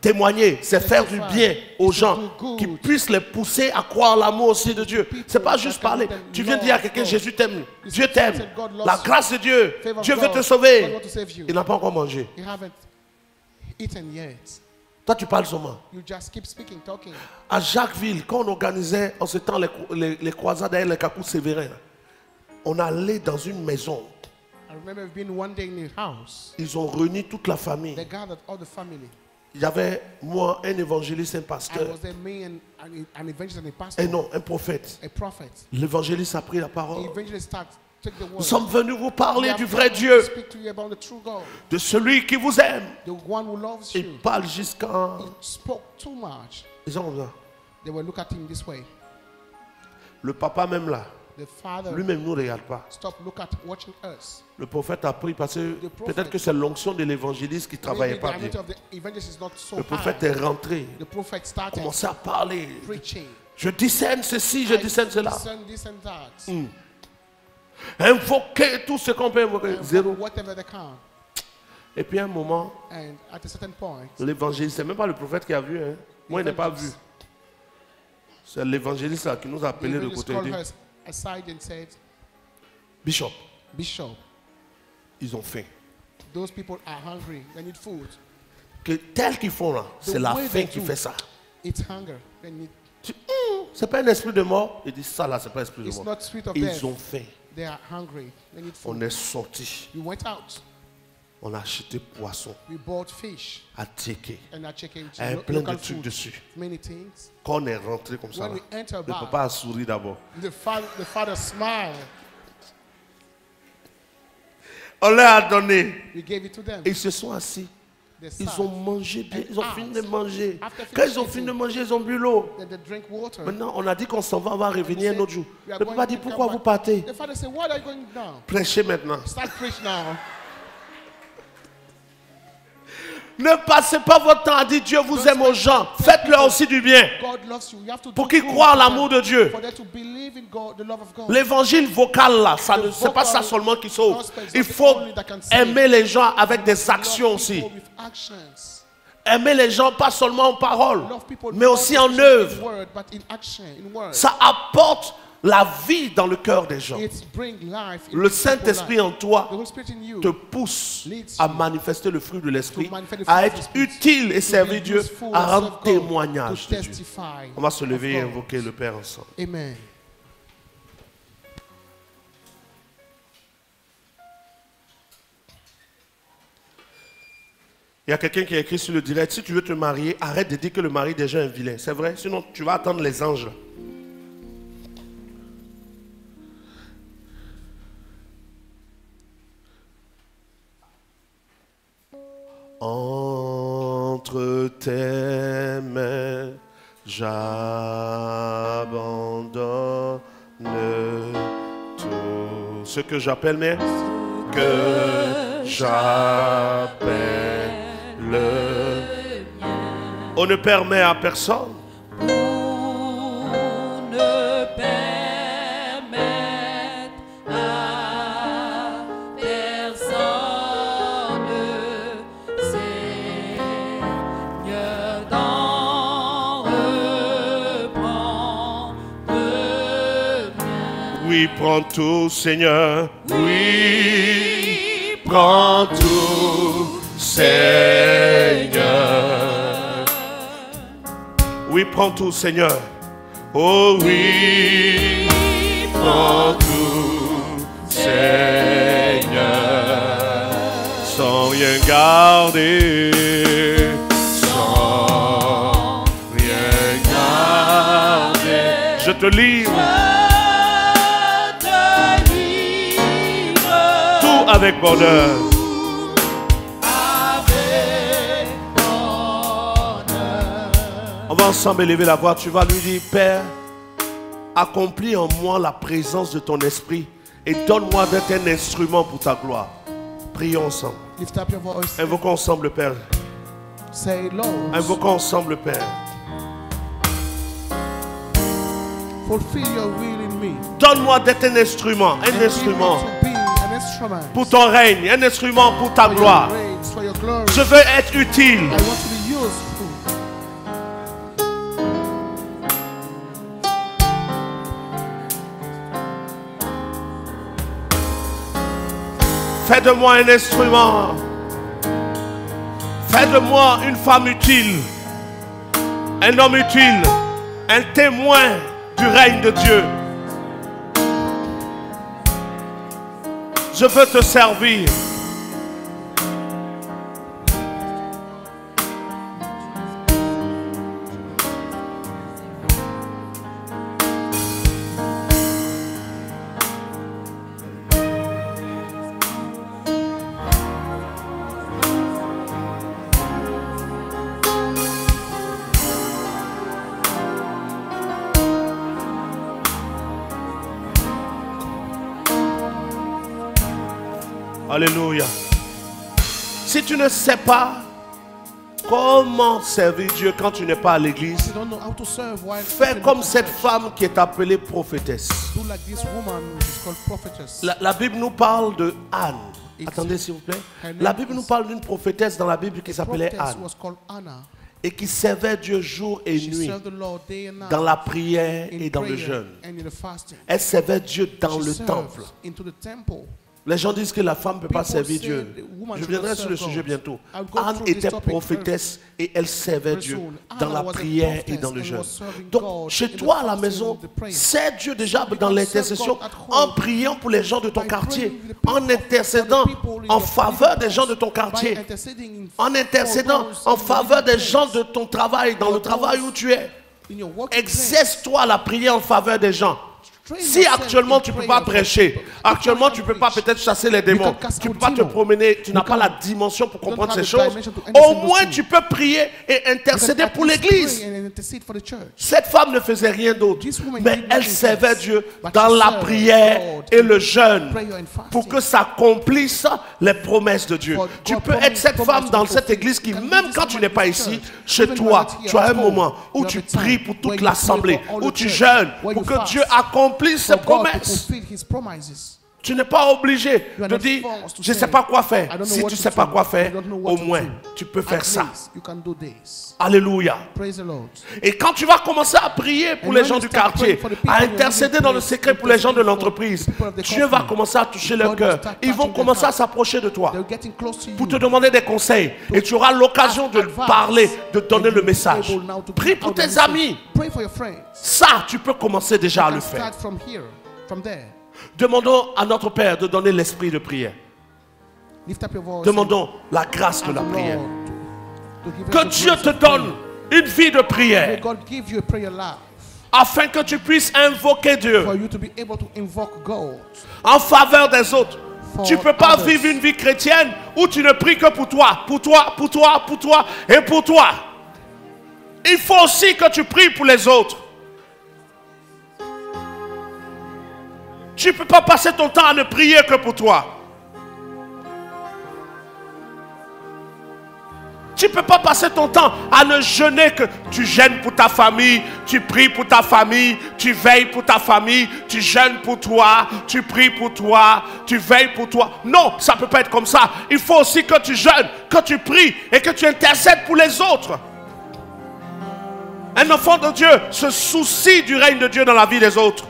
Témoigner, c'est faire du bien aux gens qui puissent les pousser à croire l'amour aussi de Dieu. C'est pas juste parler. Tu viens dire à quelqu'un, Jésus t'aime. Dieu t'aime. La grâce de Dieu. Dieu veut te sauver. Il n'a pas encore mangé. Toi, tu parles seulement. À Jacquesville, quand on organisait en ce temps les croisades avec les Kakou Sévérin, on allait dans une maison. Ils ont réuni toute la famille. Il y avait moi, un évangéliste, un pasteur. Et non, un prophète. L'évangéliste a pris la parole. Nous sommes venus vous parler du vrai Dieu, de celui qui vous aime. Il parle jusqu'à... Ils ont là. Le papa même là, lui-même ne nous regarde pas. Le prophète a pris parce que peut-être que c'est l'onction de l'évangéliste qui ne travaillait pas bien. Le prophète est rentré, a commencé à parler. Je discerne ceci, je discerne cela. Invoquer tout ce qu'on peut invoquer. Zéro. Et puis à un moment, l'évangéliste, c'est même pas le prophète qui a vu. Hein. Moi, il n'a pas vu. C'est l'évangéliste qui nous a appelé de côté. Bishop. Ils ont faim. Que tel qu'ils font là, c'est la faim qui fait ça. C'est pas un esprit de mort. Il dit ça là, c'est pas un esprit de mort. Ils ont faim. On est sorti. On a acheté poisson. À Tchéké. Et plein de trucs dessus. Quand on est rentré comme ça, là, le papa a souri d'abord. On leur a donné. Ils se sont assis. Ils ont mangé bien, ils ont fini de manger. Quand ils ont fini de manger, ils ont bu l'eau. Maintenant, on a dit qu'on s'en va, on va revenir un autre jour. Le papa dit, pourquoi vous partez? Prêchez maintenant. Ne passez pas votre temps à dire Dieu vous aime aux gens. Faites-leur aussi du bien. Pour qu'ils croient l'amour de Dieu. L'évangile vocal là, ce n'est pas ça seulement qui sauve. Il faut aimer les gens avec des actions aussi. Aimer les gens pas seulement en parole, mais aussi en œuvre. Ça apporte la vie dans le cœur des gens. Le Saint-Esprit en toi te pousse à manifester le fruit de l'Esprit, à être utile et servir Dieu, à rendre témoignage de Dieu. On va se lever et invoquer le Père ensemble. Amen. Il y a quelqu'un qui a écrit sur le direct, si tu veux te marier, arrête de dire que le mari déjà est vilain. C'est vrai, sinon tu vas attendre les anges. Entre tes mains, j'abandonne tout ce que j'appelle mes, que j'appelle le mien. On ne permet à personne. Oui, prends tout, Seigneur. Oui, prends tout, Seigneur. Oui, prends tout, Seigneur. Oh oui, prends tout, Seigneur, sans rien garder, sans rien garder, je te livre, tout avec bonheur. On va ensemble élever la voix. Tu vas lui dire, Père, accomplis en moi la présence de ton esprit et donne-moi d'être un instrument pour ta gloire. Prions ensemble. Lift up your voice. Invoquons ensemble le Père. Say, Lord, invoquons ensemble le Père. Fulfill your will in me. Donne-moi d'être un instrument pour ton règne, un instrument pour ta gloire. Je veux être utile. Fais de moi un instrument. Fais de moi une femme utile, un homme utile, un témoin du règne de Dieu. Je veux te servir. Alléluia. Si tu ne sais pas comment servir Dieu quand tu n'es pas à l'église, fais comme cette femme qui est appelée prophétesse. La Bible nous parle de Anne. Attendez s'il vous plaît. La Bible nous parle d'une prophétesse dans la Bible qui s'appelait Anne et qui servait Dieu jour et nuit dans la prière et dans le jeûne. Elle servait Dieu dans le temple. Les gens disent que la femme ne peut pas servir Dieu. Je viendrai sur le sujet bientôt. Anne était prophétesse et elle servait Dieu dans la prière et dans le jeûne. Donc, chez toi à la maison, sers Dieu déjà dans l'intercession en priant pour les gens de ton quartier, en intercédant en faveur des gens de ton quartier, en intercédant en faveur des gens de ton travail, dans le travail où tu es. Exerce-toi la prière en faveur des gens. Si actuellement tu ne peux pas prêcher, actuellement tu ne peux pas peut-être chasser les démons, tu ne peux pas te promener, tu n'as pas la dimension pour comprendre ces choses, au moins tu peux prier et intercéder pour l'église. Cette femme ne faisait rien d'autre, mais elle servait Dieu dans la prière et le jeûne pour que s'accomplissent les promesses de Dieu. Tu peux être cette femme dans cette église qui, même quand tu n'es pas ici, chez toi, tu as un moment où tu pries pour toute l'assemblée, où tu jeûnes pour que Dieu accomplisse ses promesses. Tu n'es pas obligé de dire je ne sais pas quoi faire. Si tu ne sais pas quoi faire, au moins tu peux faire ça. Alléluia. Et quand tu vas commencer à prier pour les gens du quartier, à intercéder dans le secret pour les gens de l'entreprise, Dieu va commencer à toucher leur cœur. Ils vont commencer à s'approcher de toi pour te demander des conseils. Et tu auras l'occasion de parler, de donner le message. Prie pour tes amis. Ça, tu peux commencer déjà à le faire. Demandons à notre Père de donner l'esprit de prière. Demandons la grâce de la prière. Que Dieu te donne une vie de prière afin que tu puisses invoquer Dieu en faveur des autres. Tu ne peux pas vivre une vie chrétienne où tu ne pries que pour toi, pour toi, pour toi, pour toi et pour toi. Il faut aussi que tu pries pour les autres. Tu ne peux pas passer ton temps à ne prier que pour toi. Tu ne peux pas passer ton temps à ne jeûner que tu jeûnes pour ta famille, tu pries pour ta famille, tu veilles pour ta famille, tu jeûnes pour toi, tu pries pour toi, tu veilles pour toi. Non, ça ne peut pas être comme ça. Il faut aussi que tu jeûnes, que tu pries et que tu intercèdes pour les autres. Un enfant de Dieu se soucie du règne de Dieu dans la vie des autres.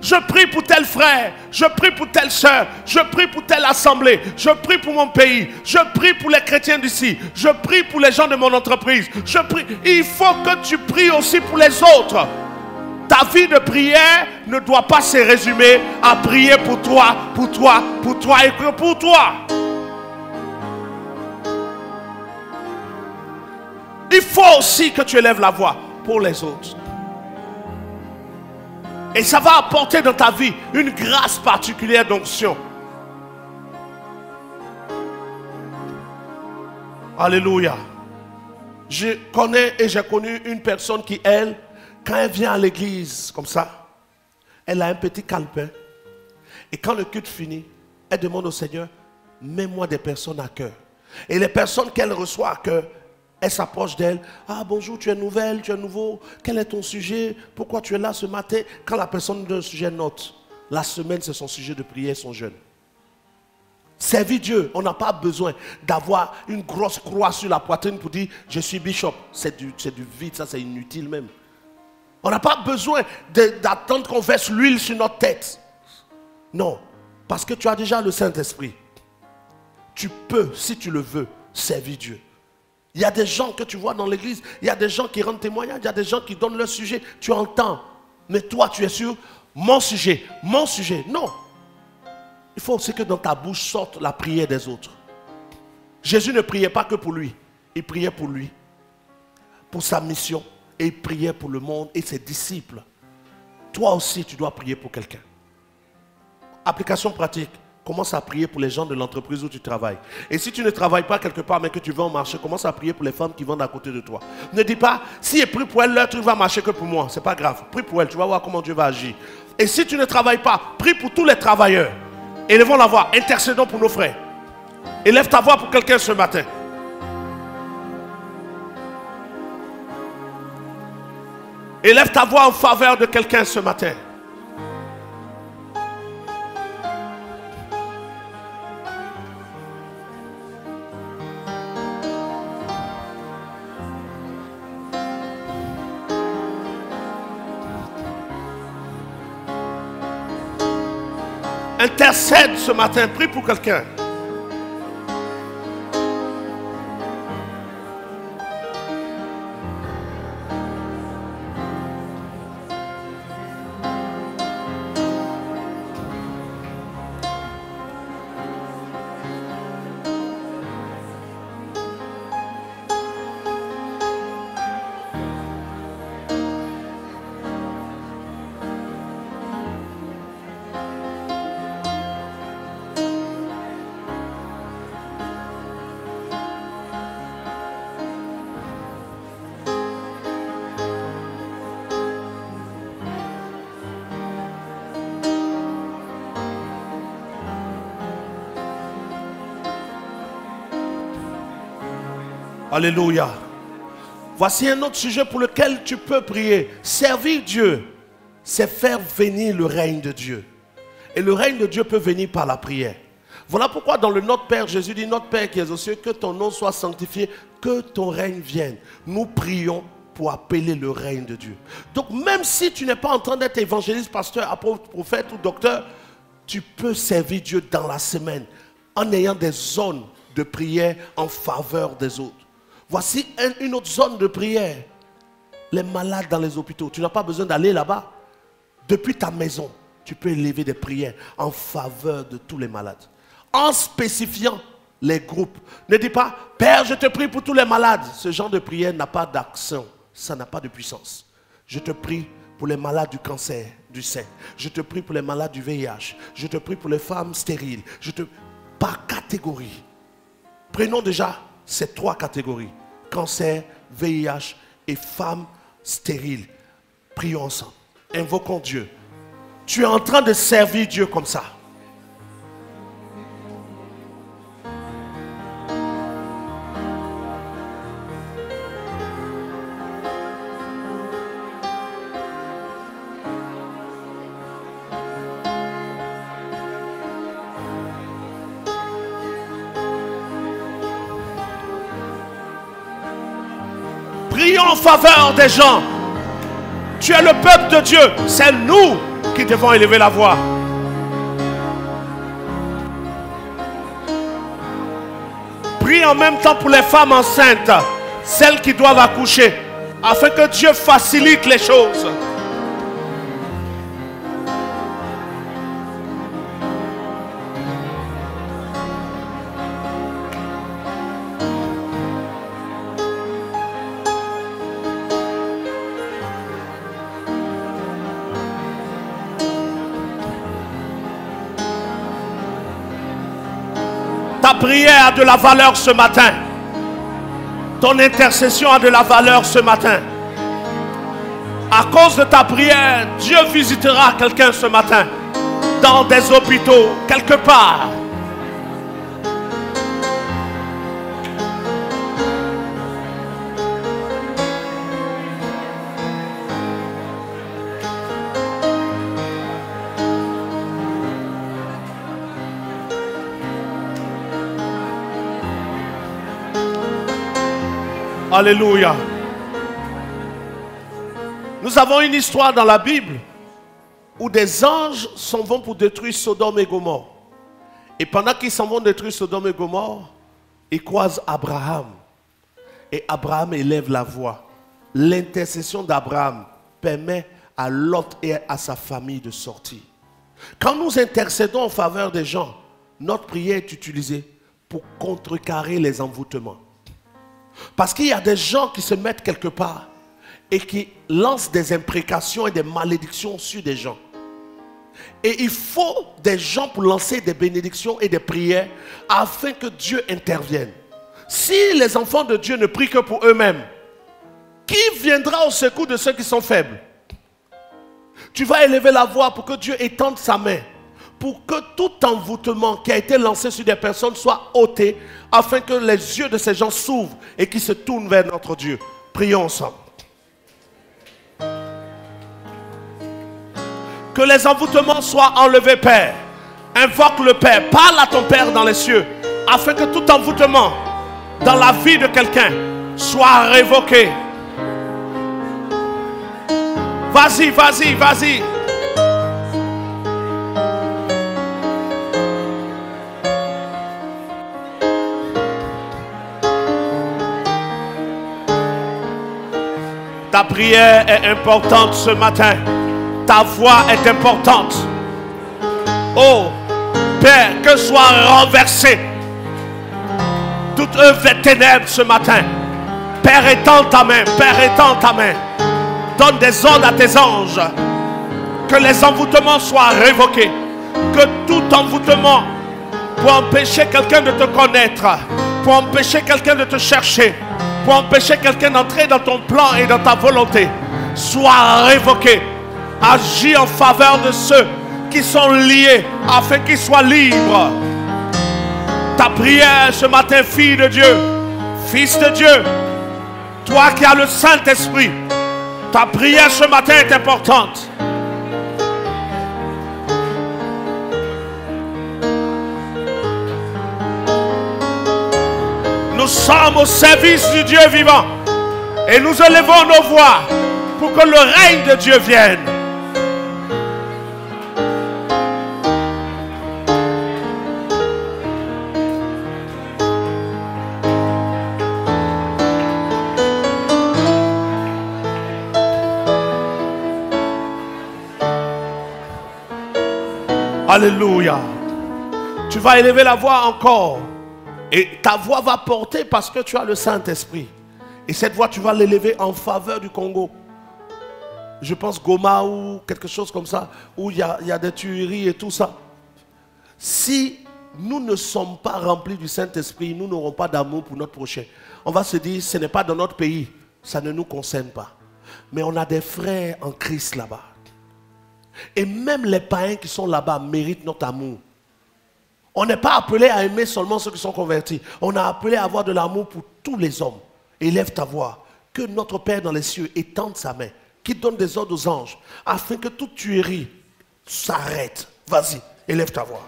Je prie pour tel frère, je prie pour telle soeur, je prie pour telle assemblée, je prie pour mon pays, je prie pour les chrétiens d'ici, je prie pour les gens de mon entreprise, je prie. Il faut que tu pries aussi pour les autres. Ta ta vie de prière ne doit pas se résumer à prier pour toi, pour toi, pour toi et pour toi. Il faut aussi que tu élèves la voix pour les autres. Et ça va apporter dans ta vie une grâce particulière d'onction. Alléluia. Je connais et j'ai connu une personne qui, elle, quand elle vient à l'église comme ça, elle a un petit calepin. Et quand le culte finit, elle demande au Seigneur, mets-moi des personnes à cœur. Et les personnes qu'elle reçoit à cœur, elle s'approche d'elle. Ah bonjour, tu es nouvelle, tu es nouveau. Quel est ton sujet? Pourquoi tu es là ce matin? Quand la personne d'un sujet note, la semaine c'est son sujet de prière, son jeûne. Servir Dieu, on n'a pas besoin d'avoir une grosse croix sur la poitrine pour dire je suis bishop. C'est du vide, ça c'est inutile même. On n'a pas besoin d'attendre qu'on verse l'huile sur notre tête. Non, parce que tu as déjà le Saint-Esprit. Tu peux, si tu le veux, servir Dieu. Il y a des gens que tu vois dans l'église, il y a des gens qui rendent témoignage, il y a des gens qui donnent leur sujet, tu entends. Mais toi, tu es sur mon sujet, mon sujet. Non. Il faut aussi que dans ta bouche sorte la prière des autres. Jésus ne priait pas que pour lui, il priait pour lui, pour sa mission, et il priait pour le monde et ses disciples. Toi aussi, tu dois prier pour quelqu'un. Application pratique. Commence à prier pour les gens de l'entreprise où tu travailles. Et si tu ne travailles pas quelque part mais que tu vas au marché, commence à prier pour les femmes qui vendent à côté de toi. Ne dis pas, si je prie pour elle, leur truc va marcher que pour moi. C'est pas grave. Prie pour elle, tu vas voir comment Dieu va agir. Et si tu ne travailles pas, prie pour tous les travailleurs. Élevons la voix, intercédons pour nos frères. Élève ta voix pour quelqu'un ce matin. Élève ta voix en faveur de quelqu'un ce matin. Intercède ce matin, prie pour quelqu'un. Alléluia. Voici un autre sujet pour lequel tu peux prier. Servir Dieu, c'est faire venir le règne de Dieu. Et le règne de Dieu peut venir par la prière. Voilà pourquoi dans le Notre Père, Jésus dit, Notre Père qui es aux cieux, que ton nom soit sanctifié, que ton règne vienne. Nous prions pour appeler le règne de Dieu. Donc même si tu n'es pas en train d'être évangéliste, pasteur, apôtre, prophète ou docteur, tu peux servir Dieu dans la semaine en ayant des zones de prière en faveur des autres. Voici une autre zone de prière. Les malades dans les hôpitaux. Tu n'as pas besoin d'aller là-bas. Depuis ta maison, tu peux élever des prières en faveur de tous les malades. En spécifiant les groupes. Ne dis pas, Père, je te prie pour tous les malades. Ce genre de prière n'a pas d'action. Ça n'a pas de puissance. Je te prie pour les malades du cancer du sein. Je te prie pour les malades du VIH. Je te prie pour les femmes stériles. Par catégorie. Prenons déjà ces 3 catégories. Cancer, VIH et femmes stériles. Prions ensemble. Invoquons Dieu. Tu es en train de servir Dieu comme ça. Prions en faveur des gens. Tu es le peuple de Dieu. C'est nous qui devons élever la voix. Prie en même temps pour les femmes enceintes, celles qui doivent accoucher, afin que Dieu facilite les choses. prière a de la valeur ce matin. Ton intercession a de la valeur ce matin. À cause de ta prière, Dieu visitera quelqu'un ce matin. Dans des hôpitaux, quelque part. Alléluia. Nous avons une histoire dans la Bible où des anges s'en vont pour détruire Sodome et Gomorrhe. Et pendant qu'ils s'en vont détruire Sodome et Gomorrhe, ils croisent Abraham. Et Abraham élève la voix. L'intercession d'Abraham permet à Lot et à sa famille de sortir. Quand nous intercédons en faveur des gens, notre prière est utilisée pour contrecarrer les envoûtements. Parce qu'il y a des gens qui se mettent quelque part et qui lancent des imprécations et des malédictions sur des gens. Et il faut des gens pour lancer des bénédictions et des prières afin que Dieu intervienne. Si les enfants de Dieu ne prient que pour eux-mêmes, qui viendra au secours de ceux qui sont faibles? Tu vas élever la voix pour que Dieu étende sa main, pour que tout envoûtement qui a été lancé sur des personnes soit ôté, afin que les yeux de ces gens s'ouvrent et qu'ils se tournent vers notre Dieu. Prions ensemble. Que les envoûtements soient enlevés, Père. Invoque le Père. Parle à ton Père dans les cieux, afin que tout envoûtement dans la vie de quelqu'un soit révoqué. Vas-y, vas-y, vas-y. Ta prière est importante ce matin. Ta voix est importante. Oh, Père, que soit renversée toute œuvre des ténèbres ce matin. Père, étends ta main. Père, étends ta main. Donne des ordres à tes anges. Que les envoûtements soient révoqués. Que tout envoûtement pour empêcher quelqu'un de te connaître, pour empêcher quelqu'un de te chercher, pour empêcher quelqu'un d'entrer dans ton plan et dans ta volonté, soit révoqué. Agis en faveur de ceux qui sont liés afin qu'ils soient libres. Ta prière ce matin, fille de Dieu, fils de Dieu, toi qui as le Saint-Esprit, ta prière ce matin est importante. Nous sommes au service du Dieu vivant et nous élevons nos voix pour que le règne de Dieu vienne. Alléluia. Tu vas élever la voix encore. Et ta voix va porter parce que tu as le Saint-Esprit. Et cette voix, tu vas l'élever en faveur du Congo. Je pense Goma ou quelque chose comme ça, où il y a des tueries et tout ça. Si nous ne sommes pas remplis du Saint-Esprit, nous n'aurons pas d'amour pour notre prochain. On va se dire, ce n'est pas dans notre pays, ça ne nous concerne pas. Mais on a des frères en Christ là-bas. Et même les païens qui sont là-bas méritent notre amour. On n'est pas appelé à aimer seulement ceux qui sont convertis. On a appelé à avoir de l'amour pour tous les hommes. Élève ta voix. Que notre Père dans les cieux étende sa main, qu'il donne des ordres aux anges, afin que toute tuerie s'arrête. Vas-y, élève ta voix.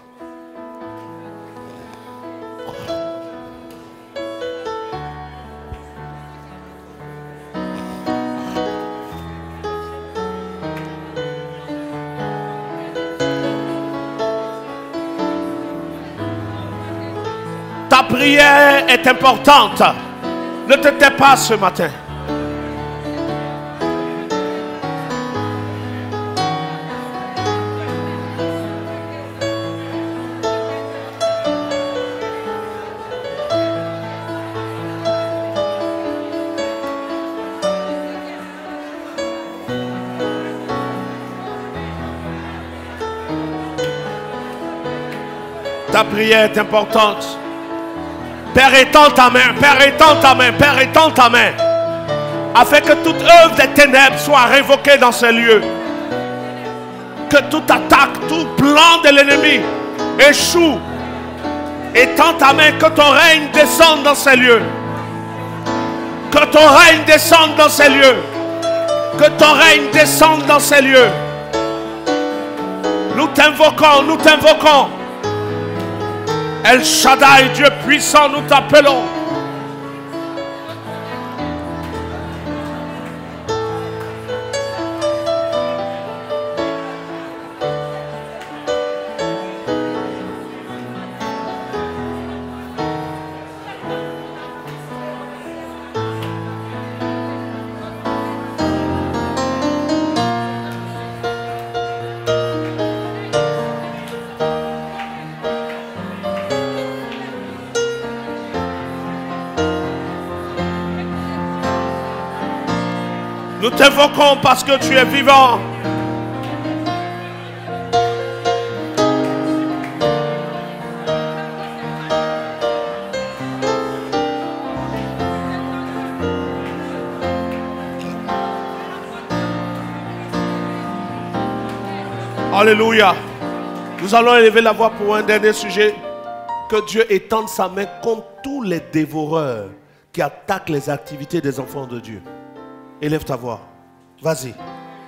Ta prière est importante. Ne te tais pas ce matin. Ta prière est importante. Père, étends ta main, Père, étends ta main, Père, étends ta main. Afin que toute œuvre des ténèbres soit révoquée dans ces lieux. Que toute attaque, tout plan de l'ennemi échoue. Étends ta main, que ton règne descende dans ces lieux. Que ton règne descende dans ces lieux. Que ton règne descende dans ces lieux. Nous t'invoquons, nous t'invoquons. El Shaddai, Dieu puissant, nous t'appelons. Nous t'invoquons parce que tu es vivant. Alléluia. Nous allons élever la voix pour un dernier sujet. Que Dieu étende sa main contre tous les dévoreurs qui attaquent les activités des enfants de Dieu. Élève ta voix. Vas-y.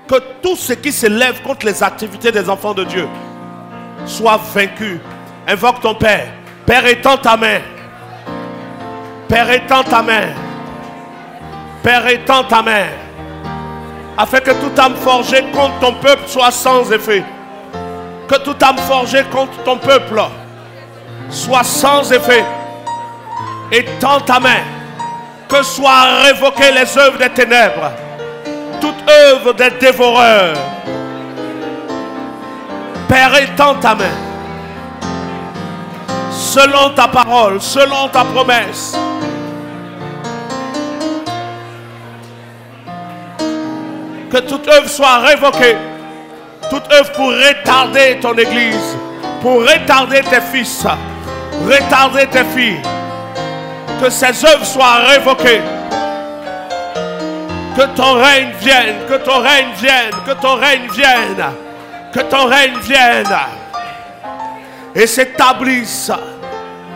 Que tout ce qui se lève contre les activités des enfants de Dieu soit vaincu. Invoque ton Père. Père, étends ta main. Père, étends ta main. Père, étends ta main. Afin que toute âme forgée contre ton peuple soit sans effet. Que toute âme forgée contre ton peuple soit sans effet. Étends ta main. Que soient révoquées les œuvres des ténèbres, toute œuvre des dévoreurs. Père, étends ta main. Selon ta parole, selon ta promesse. Que toute œuvre soit révoquée. Toute œuvre pour retarder ton église, pour retarder tes fils, retarder tes filles. Que ces œuvres soient révoquées. Que ton règne vienne, que ton règne vienne, que ton règne vienne, que ton règne vienne et s'établisse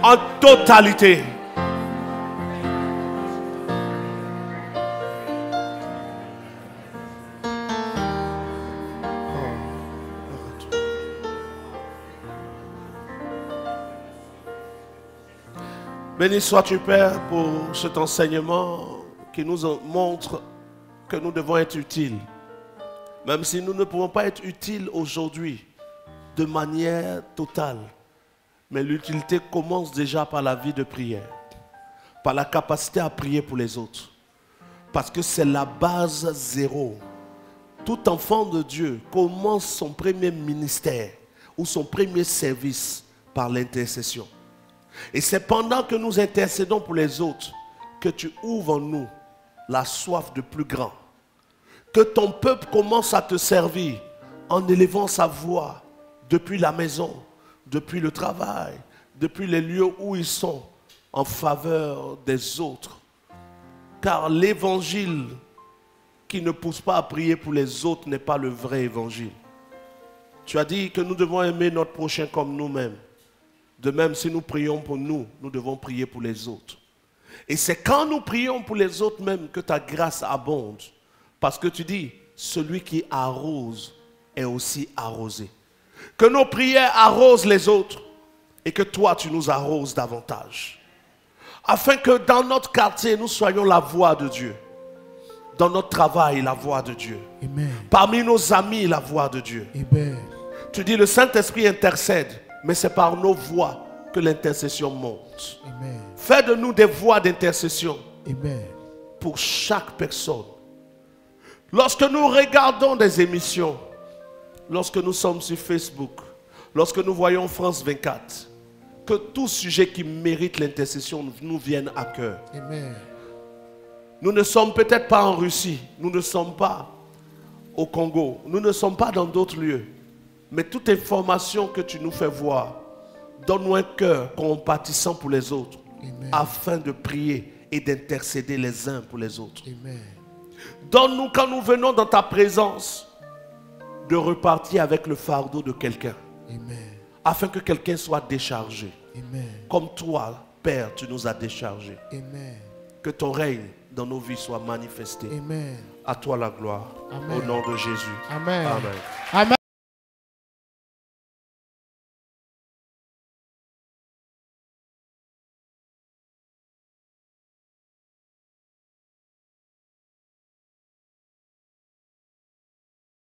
en totalité. Béni sois-tu, Père, pour cet enseignement qui nous montre que nous devons être utiles. Même si nous ne pouvons pas être utiles aujourd'hui de manière totale. Mais l'utilité commence déjà par la vie de prière. Par la capacité à prier pour les autres. Parce que c'est la base zéro. Tout enfant de Dieu commence son premier ministère ou son premier service par l'intercession. Et c'est pendant que nous intercédons pour les autres que tu ouvres en nous la soif de plus grand. Que ton peuple commence à te servir en élevant sa voix depuis la maison, depuis le travail, depuis les lieux où ils sont, en faveur des autres. Car l'évangile qui ne pousse pas à prier pour les autres n'est pas le vrai évangile. Tu as dit que nous devons aimer notre prochain comme nous-mêmes. De même, si nous prions pour nous, nous devons prier pour les autres. Et c'est quand nous prions pour les autres même que ta grâce abonde. Parce que tu dis, celui qui arrose est aussi arrosé. Que nos prières arrosent les autres et que toi, tu nous arroses davantage. Afin que dans notre quartier, nous soyons la voix de Dieu. Dans notre travail, la voix de Dieu. Amen. Parmi nos amis, la voix de Dieu. Amen. Tu dis, le Saint-Esprit intercède. Mais c'est par nos voix que l'intercession monte. Amen. Fais de nous des voix d'intercession. Amen. Pour chaque personne. Lorsque nous regardons des émissions, lorsque nous sommes sur Facebook, lorsque nous voyons France 24, que tout sujet qui mérite l'intercession nous vienne à cœur. Amen. Nous ne sommes peut-être pas en Russie, nous ne sommes pas au Congo, nous ne sommes pas dans d'autres lieux. Mais toute information que tu nous fais voir, donne-nous un cœur compatissant pour les autres. afin de prier et d'intercéder les uns pour les autres. Donne-nous, quand nous venons dans ta présence, de repartir avec le fardeau de quelqu'un, afin que quelqu'un soit déchargé. Comme toi, Père, tu nous as déchargés. Que ton règne dans nos vies soit manifesté. À toi la gloire. Au nom de Jésus. Amen. Amen. Amen.